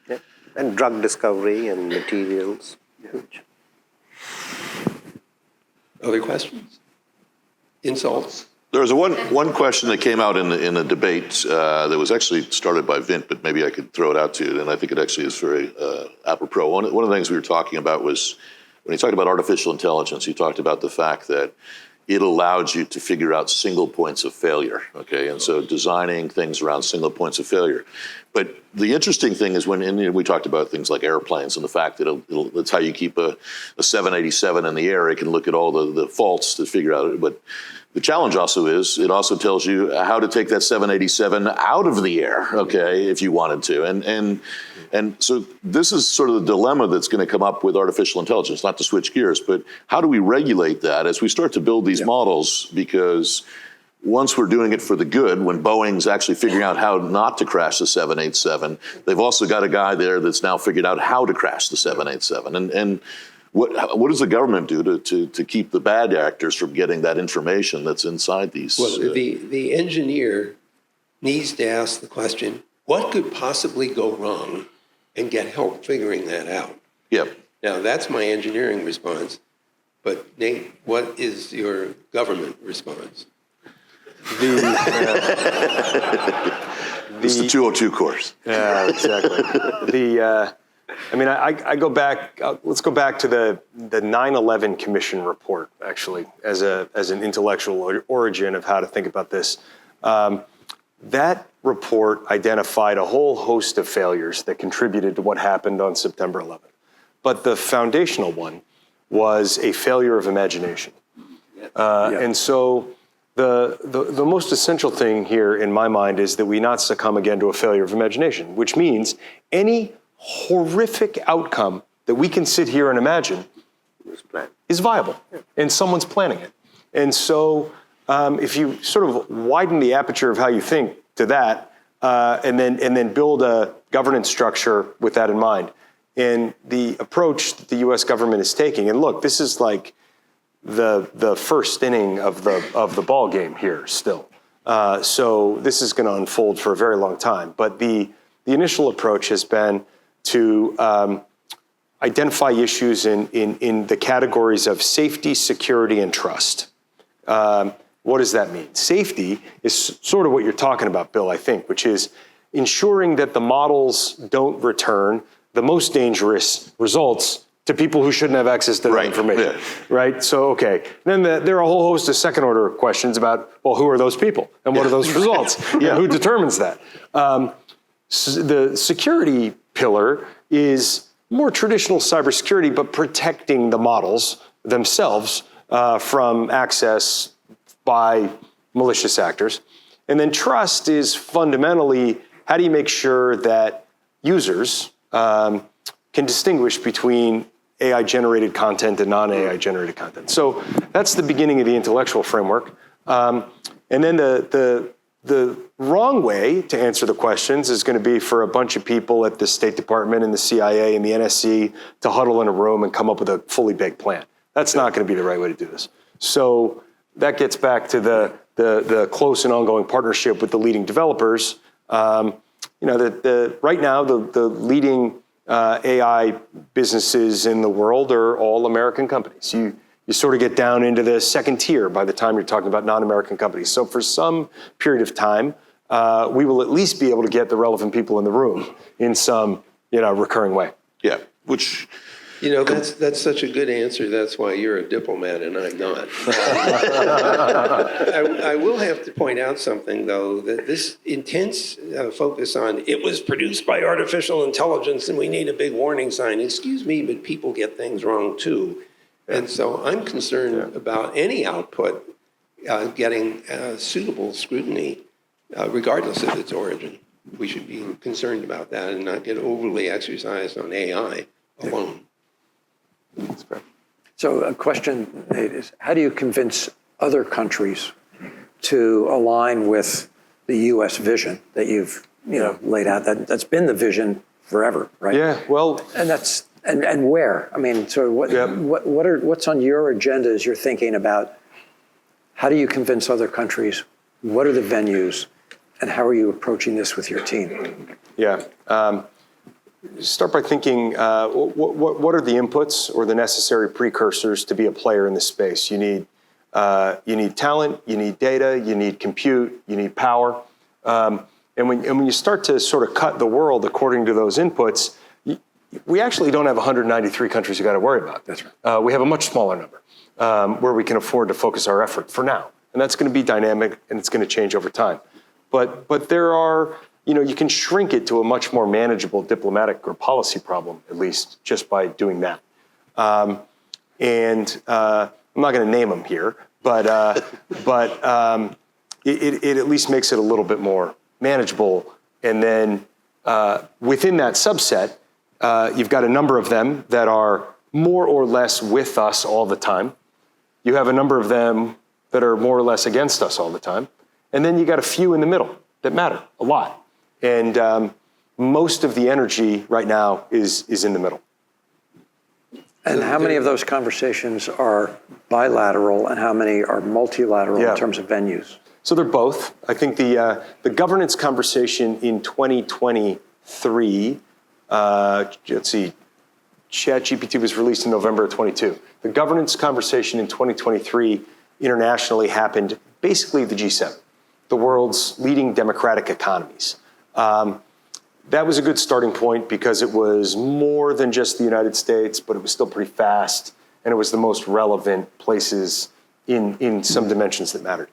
Yeah. And drug discovery and materials. Huge. Other questions? Insults? There was one question that came out in a debate that was actually started by Vint, but maybe I could throw it out to you, and I think it actually is very apropos. One of the things we were talking about was, when you talked about artificial intelligence, you talked about the fact that it allowed you to figure out single points of failure, okay? And so designing things around single points of failure. But the interesting thing is we talked about things like airplanes and the fact that that's how you keep a 787 in the air. It can look at all the faults to figure out it. But the challenge also is, it also tells you how to take that 787 out of the air, okay, if you wanted to. And so this is sort of the dilemma that's going to come up with artificial intelligence, not to switch gears, but how do we regulate that as we start to build these models? Because once we're doing it for the good, when Boeing's actually figuring out how not to crash the 787, they've also got a guy there that's now figured out how to crash the 787. And what does the government do to keep the bad actors from getting that information that's inside these? Well, the engineer needs to ask the question, what could possibly go wrong, and get help figuring that out? Yeah. Now, that's my engineering response. But Nate, what is your government response? It's the 202 course. Yeah, exactly. I go back, let's go back to the 9/11 Commission report, actually, as an intellectual origin of how to think about this. That report identified a whole host of failures that contributed to what happened on September 11th. But the foundational one was a failure of imagination. And so the most essential thing here in my mind is that we not succumb again to a failure of imagination, which means any horrific outcome that we can sit here and imagine is viable, and someone's planning it. And so if you sort of widen the aperture of how you think to that, and then build a governance structure with that in mind, and the approach that the U.S. government is taking, and look, this is like the first inning of the ball game here still. So this is going to unfold for a very long time. But the initial approach has been to identify issues in the categories of safety, security, and trust. What does that mean? Safety is sort of what you're talking about, Bill, I think, which is ensuring that the models don't return the most dangerous results to people who shouldn't have access to that information, right? So, okay. Then there are a whole host of second-order questions about, well, who are those people? And what are those results? Who determines that? The security pillar is more traditional cybersecurity, but protecting the models themselves from access by malicious actors. And then trust is fundamentally, how do you make sure that users can distinguish between AI-generated content and non-AI-generated content? So that's the beginning of the intellectual framework. And then the wrong way to answer the questions is going to be for a bunch of people at the State Department and the CIA and the NSC to huddle in a room and come up with a fully baked plan. That's not going to be the right way to do this. So that gets back to the close and ongoing partnership with the leading developers. Right now, the leading AI businesses in the world are all American companies. You sort of get down into the second tier by the time you're talking about non-American companies. So for some period of time, we will at least be able to get the relevant people in the room in some recurring way. Yeah, which... that's such a good answer. That's why you're a diplomat and I'm not. I will have to point out something, though, that this intense focus on it was produced by artificial intelligence and we need a big warning sign. Excuse me, but people get things wrong, too. And so I'm concerned about any output getting suitable scrutiny, regardless of its origin. We should be concerned about that and not get overly exercised on AI alone. That's fair. So a question, Nate, is how do you convince other countries to align with the U.S. vision that you've laid out? That's been the vision forever, right? Yeah. Well, and that's and where? I mean, so what's on your agenda as you're thinking about how do you convince other countries What are the venues, and how are you approaching this with your team? Yeah. Start by thinking, what are the inputs or the necessary precursors to be a player in this space? You need talent, you need data, you need compute, you need power. And when you start to sort of cut the world according to those inputs, we actually don't have 193 countries you got to worry about. That's right. We have a much smaller number where we can afford to focus our effort for now. And that's going to be dynamic and it's going to change over time. But there are, you can shrink it to a much more manageable diplomatic or policy problem, at least, just by doing that. I'm not going to name them here, but it at least makes it a little bit more manageable. And then within that subset, you've got a number of them that are more or less with us all the time. You have a number of them that are more or less against us all the time. And then you got a few in the middle that matter a lot. And most of the energy right now is in the middle. And how many of those conversations are bilateral and how many are multilateral in terms of venues? So they're both. I think the governance conversation in 2023, let's see, ChatGPT was released in November of 22. The governance conversation in 2023 internationally happened basically the G7, the world's leading democratic economies. That was a good starting point because it was more than just the United States, but it was still pretty fast, and it was the most relevant places in some dimensions that mattered.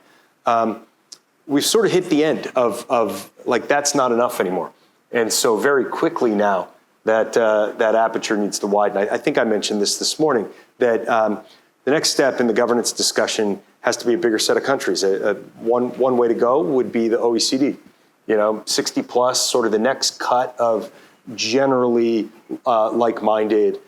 We've sort of hit the end of like, that's not enough anymore. And so very quickly now, that aperture needs to widen. I think I mentioned this morning, that the next step in the governance discussion has to be a bigger set of countries. One way to go would be the OECD. 60 plus, sort of the next cut of generally like-minded,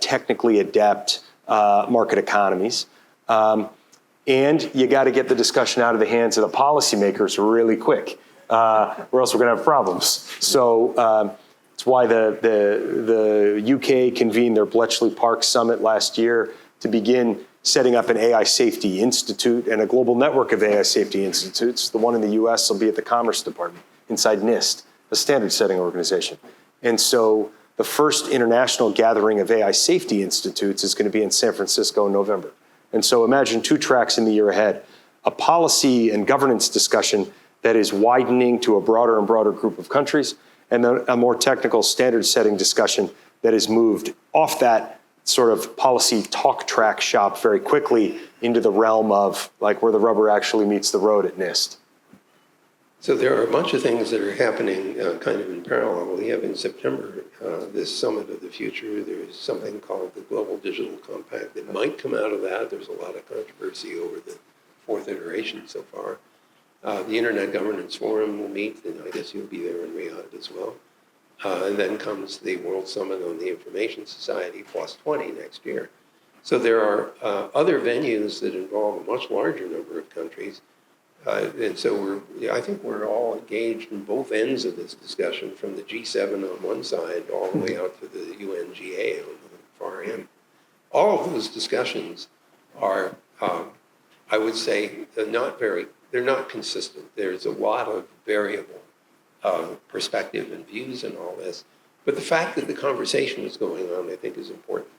technically adept market economies. And you got to get the discussion out of the hands of the policymakers really quick, or else we're going to have problems. So it's why the UK convened their Bletchley Park Summit last year to begin setting up an AI Safety Institute and a global network of AI Safety Institutes. The one in the US will be at the Commerce Department inside NIST, a standard-setting organization. And so the first international gathering of AI Safety Institutes is going to be in San Francisco in November. And so imagine two tracks in the year ahead, a policy and governance discussion that is widening to a broader and broader group of countries, and then a more technical standard-setting discussion that is moved off that sort of policy talk track shop very quickly into the realm of like where the rubber actually meets the road at NIST. So there are a bunch of things that are happening kind of in parallel. We have in September this Summit of the Future. There's something called the Global Digital Compact that might come out of that. There's a lot of controversy over the fourth iteration so far. The Internet Governance Forum will meet, and I guess you'll be there in Riyadh as well. And then comes the World Summit on the Information Society plus 20 next year. So there are other venues that involve a much larger number of countries. And so I think we're all engaged in both ends of this discussion, from the G7 on one side all the way out to the UNGA on the far end. All of those discussions are, I would say, they're not consistent. There's a lot of variable perspective and views in all this. But the fact that the conversation is going on, I think, is important.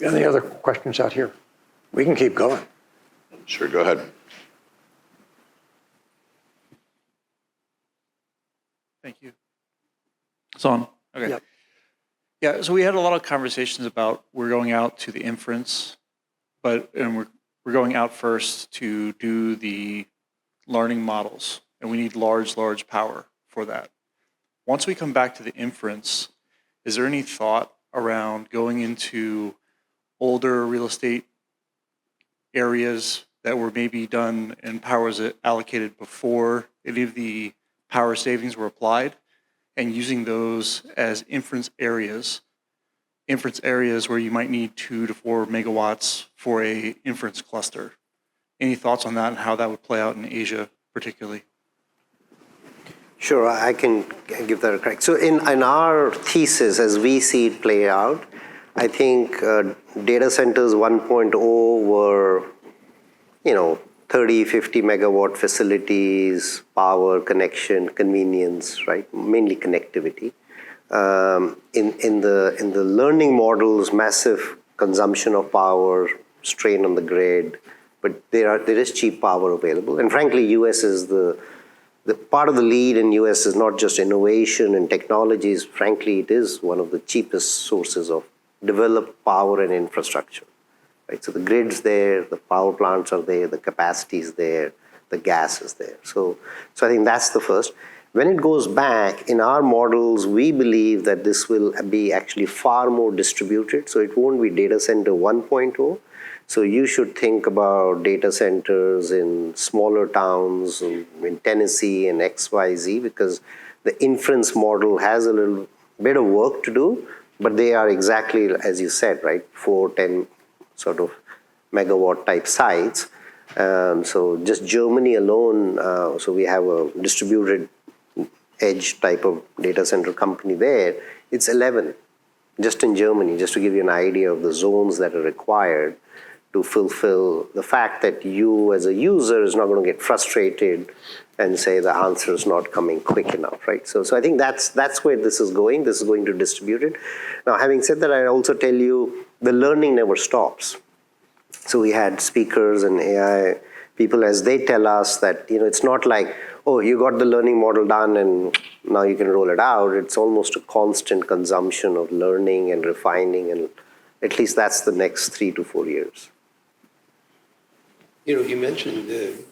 Any other questions out here? We can keep going. Sure, go ahead. Thank you. It's on. Okay. Yep. Yeah, so we had a lot of conversations about we're going out to the inference, and we're going out first to do the learning models, and we need large power for that. Once we come back to the inference, is there any thought around going into older real estate areas that were maybe done and power was allocated before any of the power savings were applied, and using those as inference areas where you might need 2 to 4 megawatts for a inference cluster? Any thoughts on that and how that would play out in Asia particularly? Sure, I can give that a crack. So in our thesis, as we see it play out, I think data centers 1.0 were 30, 50 megawatt facilities, power, connection, convenience, right? Mainly connectivity. In the learning models, massive consumption of power, strain on the grid, but there is cheap power available. And frankly, US is the part of the lead in US is not just innovation and technologies. Frankly, it is one of the cheapest sources of developed power and infrastructure. Right? So the grid's there, the power plants are there, the capacity is there, the gas is there. So I think that's the first. When it goes back, in our models, we believe that this will be actually far more distributed. So it won't be data center 1.0. So you should think about data centers in smaller towns in Tennessee and XYZ, because the inference model has a little bit of work to do, but they are exactly, as you said, right, 4, 10 sort of megawatt type sites. So just Germany alone, so we have a distributed edge type of data center company there. It's 11 just in Germany, just to give you an idea of the zones that are required to fulfill the fact that you as a user is not going to get frustrated and say the answer is not coming quick enough, right? So I think that's where this is going. This is going to distribute it. Now, having said that, I also tell you the learning never stops. So we had speakers and AI people as they tell us that, it's not like, oh, you got the learning model done and now you can roll it out. It's almost a constant consumption of learning and refining, and at least that's the next 3 to 4 years. You mentioned the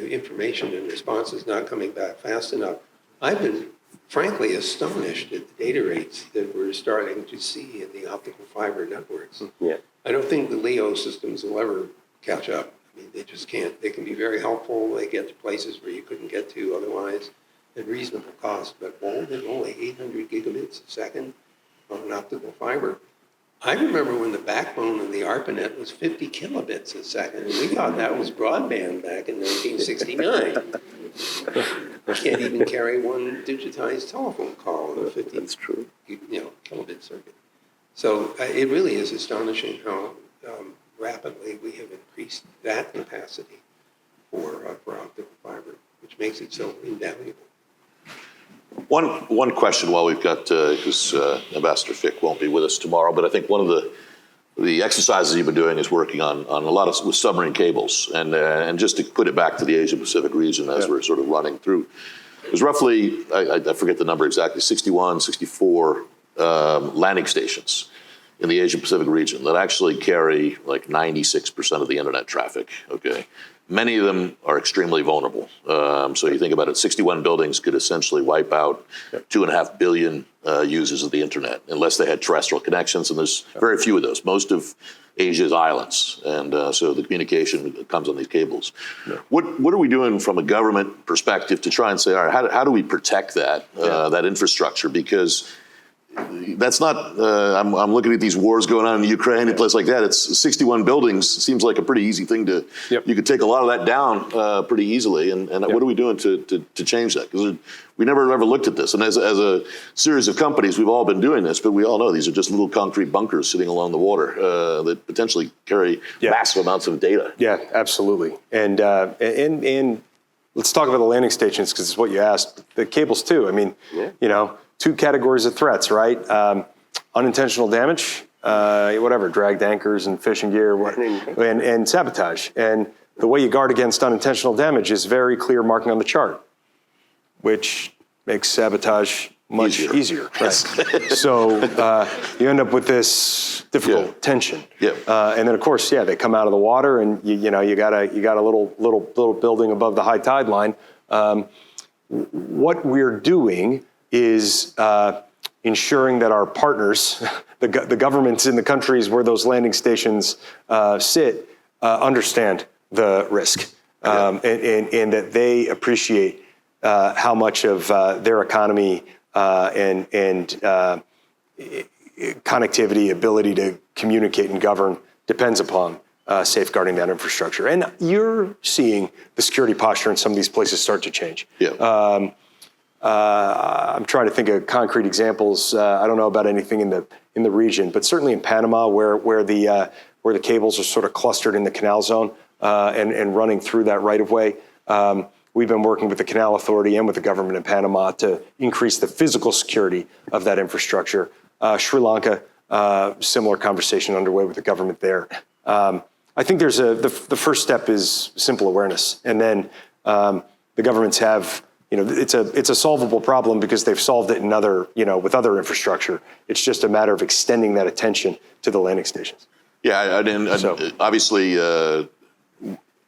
information and responses not coming back fast enough. I've been frankly astonished at the data rates that we're starting to see in the optical fiber networks. Yeah. I don't think the LEO systems will ever catch up. I mean, they just can't. They can be very helpful. They get to places where you couldn't get to otherwise at reasonable cost, but only 800 gigabits a second on an optical fiber. I remember when the backbone of the ARPANET was 50 kilobits a second, and we thought that was broadband back in 1969. I can't even carry one digitized telephone call on a 50 kilobit circuit. So it really is astonishing how rapidly we have increased that capacity for optical fiber, which makes it so invaluable. One question while we've got, because Ambassador Fick won't be with us tomorrow, but I think one of the exercises you've been doing is working on a lot of with submarine cables, and just to put it back to the Asia Pacific region as we're sort of running through, there's roughly, I forget the number exactly, 61, 64 landing stations in the Asia Pacific region that actually carry like 96% of the internet traffic, okay? Many of them are extremely vulnerable. So you think about it, 61 buildings could essentially wipe out 2.5 billion users of the internet unless they had terrestrial connections, and there's very few of those. Most of Asia's islands, and so the communication comes on these cables. What are we doing from a government perspective to try and say, all right, how do we protect that, that infrastructure? Because that's not, I'm looking at these wars going on in Ukraine and places like that. It's 61 buildings. Seems like a pretty easy thing to, you could take a lot of that down pretty easily. And what are we doing to change that? Because we never ever looked at this. And as a series of companies, we've all been doing this, but we all know these are just little concrete bunkers sitting along the water that potentially carry massive amounts of data. Yeah, absolutely. And let's talk about the landing stations, because it's what you asked. The cables too. I mean, two categories of threats, right? Unintentional damage, whatever, dragged anchors and fishing gear, and sabotage. And the way you guard against unintentional damage is very clear marking on the chart, which makes sabotage much easier. Right? So you end up with this difficult tension. And then of course, they come out of the water, and you got a little building above the high tide line. What we're doing is ensuring that our partners, the governments in the countries where those landing stations sit, understand the risk, and that they appreciate how much of their economy and connectivity, ability to communicate and govern depends upon safeguarding that infrastructure. And you're seeing the security posture in some of these places start to change. I'm trying to think of concrete examples. I don't know about anything in the region, but certainly in Panama, where the cables are sort of clustered in the canal zone, and running through that right of way. We've been working with the Canal Authority and with the government in Panama to increase the physical security of that infrastructure. Sri Lanka, similar conversation underway with the government there. I think there's the first step is simple awareness, and then the governments have, it's a solvable problem because they've solved it in with other infrastructure. It's just a matter of extending that attention to the landing stations. Yeah, obviously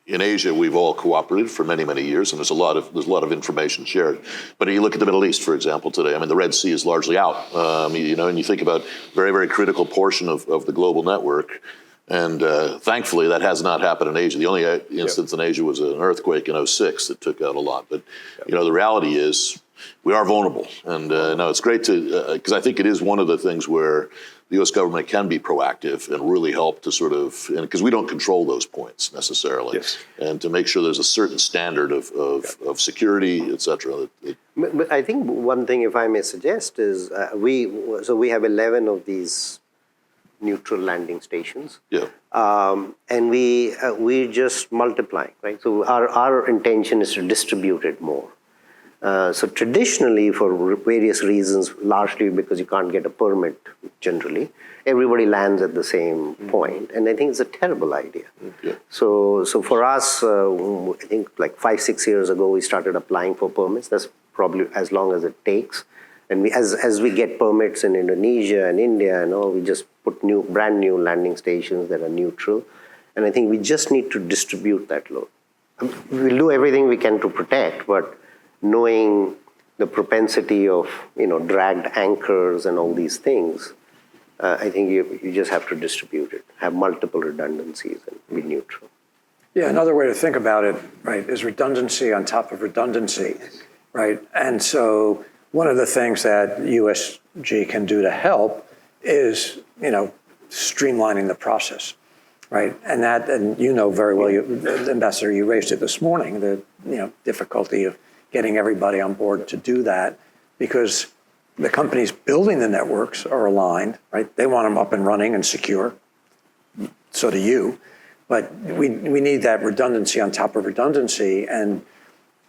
in Asia we've all cooperated for many, many years, and there's a lot of information shared. But you look at the Middle East, for example, today. I mean, the Red Sea is largely out. And you think about very, very critical portion of the global network. And thankfully, that has not happened in Asia. The only instance in Asia was an earthquake in 2006 that took out a lot. But the reality is we are vulnerable. And no, it's great to, because I think it is one of the things where the U.S. government can be proactive and really help to sort of, because we don't control those points necessarily, and to make sure there's a certain standard of security, et cetera. But I think one thing, if I may suggest, is we have 11 of these neutral landing stations. Yeah. And we're just multiplying, right? So our intention is to distribute it more. So traditionally, for various reasons, largely because you can't get a permit generally, everybody lands at the same point. And I think it's a terrible idea. Yeah. So for us, I think like 5-6 years ago, we started applying for permits. That's probably as long as it takes. And as we get permits in Indonesia and India and all, we just put brand new landing stations that are neutral. And I think we just need to distribute that load. We'll do everything we can to protect, but knowing the propensity of dragged anchors and all these things, I think you just have to distribute it, have multiple redundancies and be neutral. Yeah, another way to think about it, right, is redundancy on top of redundancy, right? And so one of the things that USG can do to help is, streamlining the process, right? And very well, Ambassador, you raised it this morning, the difficulty of getting everybody on board to do that, because the companies building the networks are aligned, right? They want them up and running and secure. So do you. But we need that redundancy on top of redundancy, and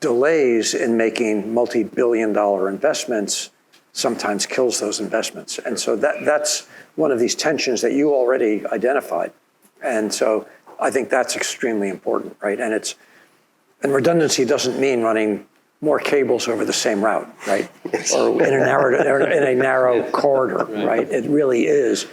delays in making multi-billion-dollar investments sometimes kills those investments. And so that's one of these tensions that you already identified. And so I think that's extremely important, right? And redundancy doesn't mean running more cables over the same route, right? Or in a narrow corridor, right? It really is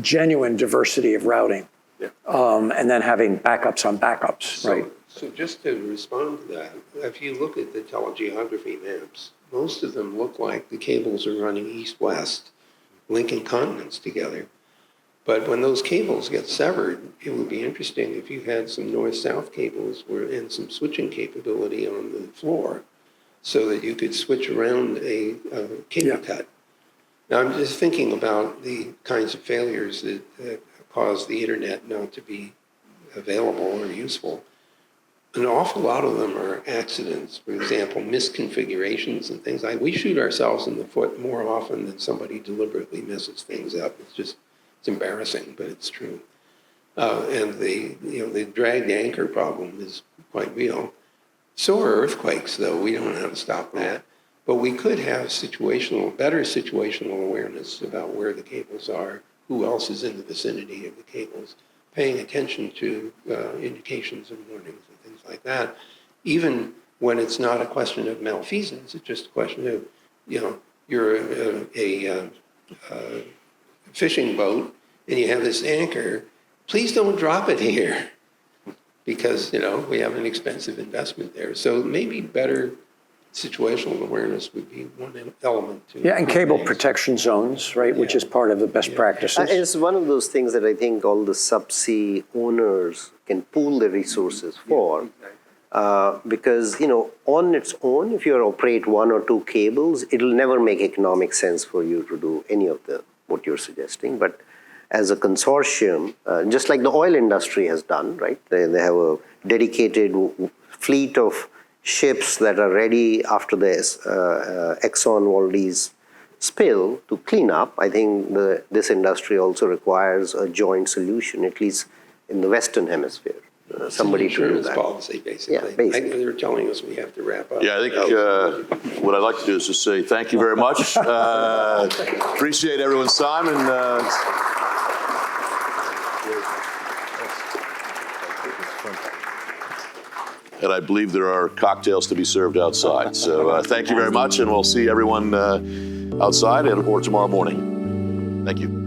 genuine diversity of routing, and then having backups on backups, right? So just to respond to that, if you look at the telegeography maps, most of them look like the cables are running east-west, linking continents together. But when those cables get severed, it would be interesting if you had some north-south cables and some switching capability on the floor so that you could switch around a cable cut. Now, I'm just thinking about the kinds of failures that cause the internet not to be available or useful. An awful lot of them are accidents. For example, misconfigurations and things like. We shoot ourselves in the foot more often than somebody deliberately messes things up. It's embarrassing, but it's true. And the dragged anchor problem is quite real. So are earthquakes, though. We don't know how to stop that. But we could have better situational awareness about where the cables are, who else is in the vicinity of the cables, paying attention to indications and warnings and things like that. Even when it's not a question of malfeasance, it's just a question of, you're a fishing boat and you have this anchor, please don't drop it here because, we have an expensive investment there. So maybe better situational awareness would be one element to. Yeah, and cable protection zones, right, which is part of the best practices. It's one of those things that I think all the subsea owners can pool their resources for. Because, on its own, if you operate one or two cables, it'll never make economic sense for you to do any of what you're suggesting. But as a consortium, just like the oil industry has done, right? They have a dedicated fleet of ships that are ready after the Exxon Valdez spill to clean up. I think this industry also requires a joint solution, at least in the Western Hemisphere. somebody to do Insurance that. policy, basically. Yeah, basically. They're telling us we have to wrap up. Yeah, I think what I'd like to do is just say thank you very much. Appreciate everyone's time and. And I believe there are cocktails to be served outside. So thank you very much, and we'll see everyone outside or tomorrow morning. Thank you.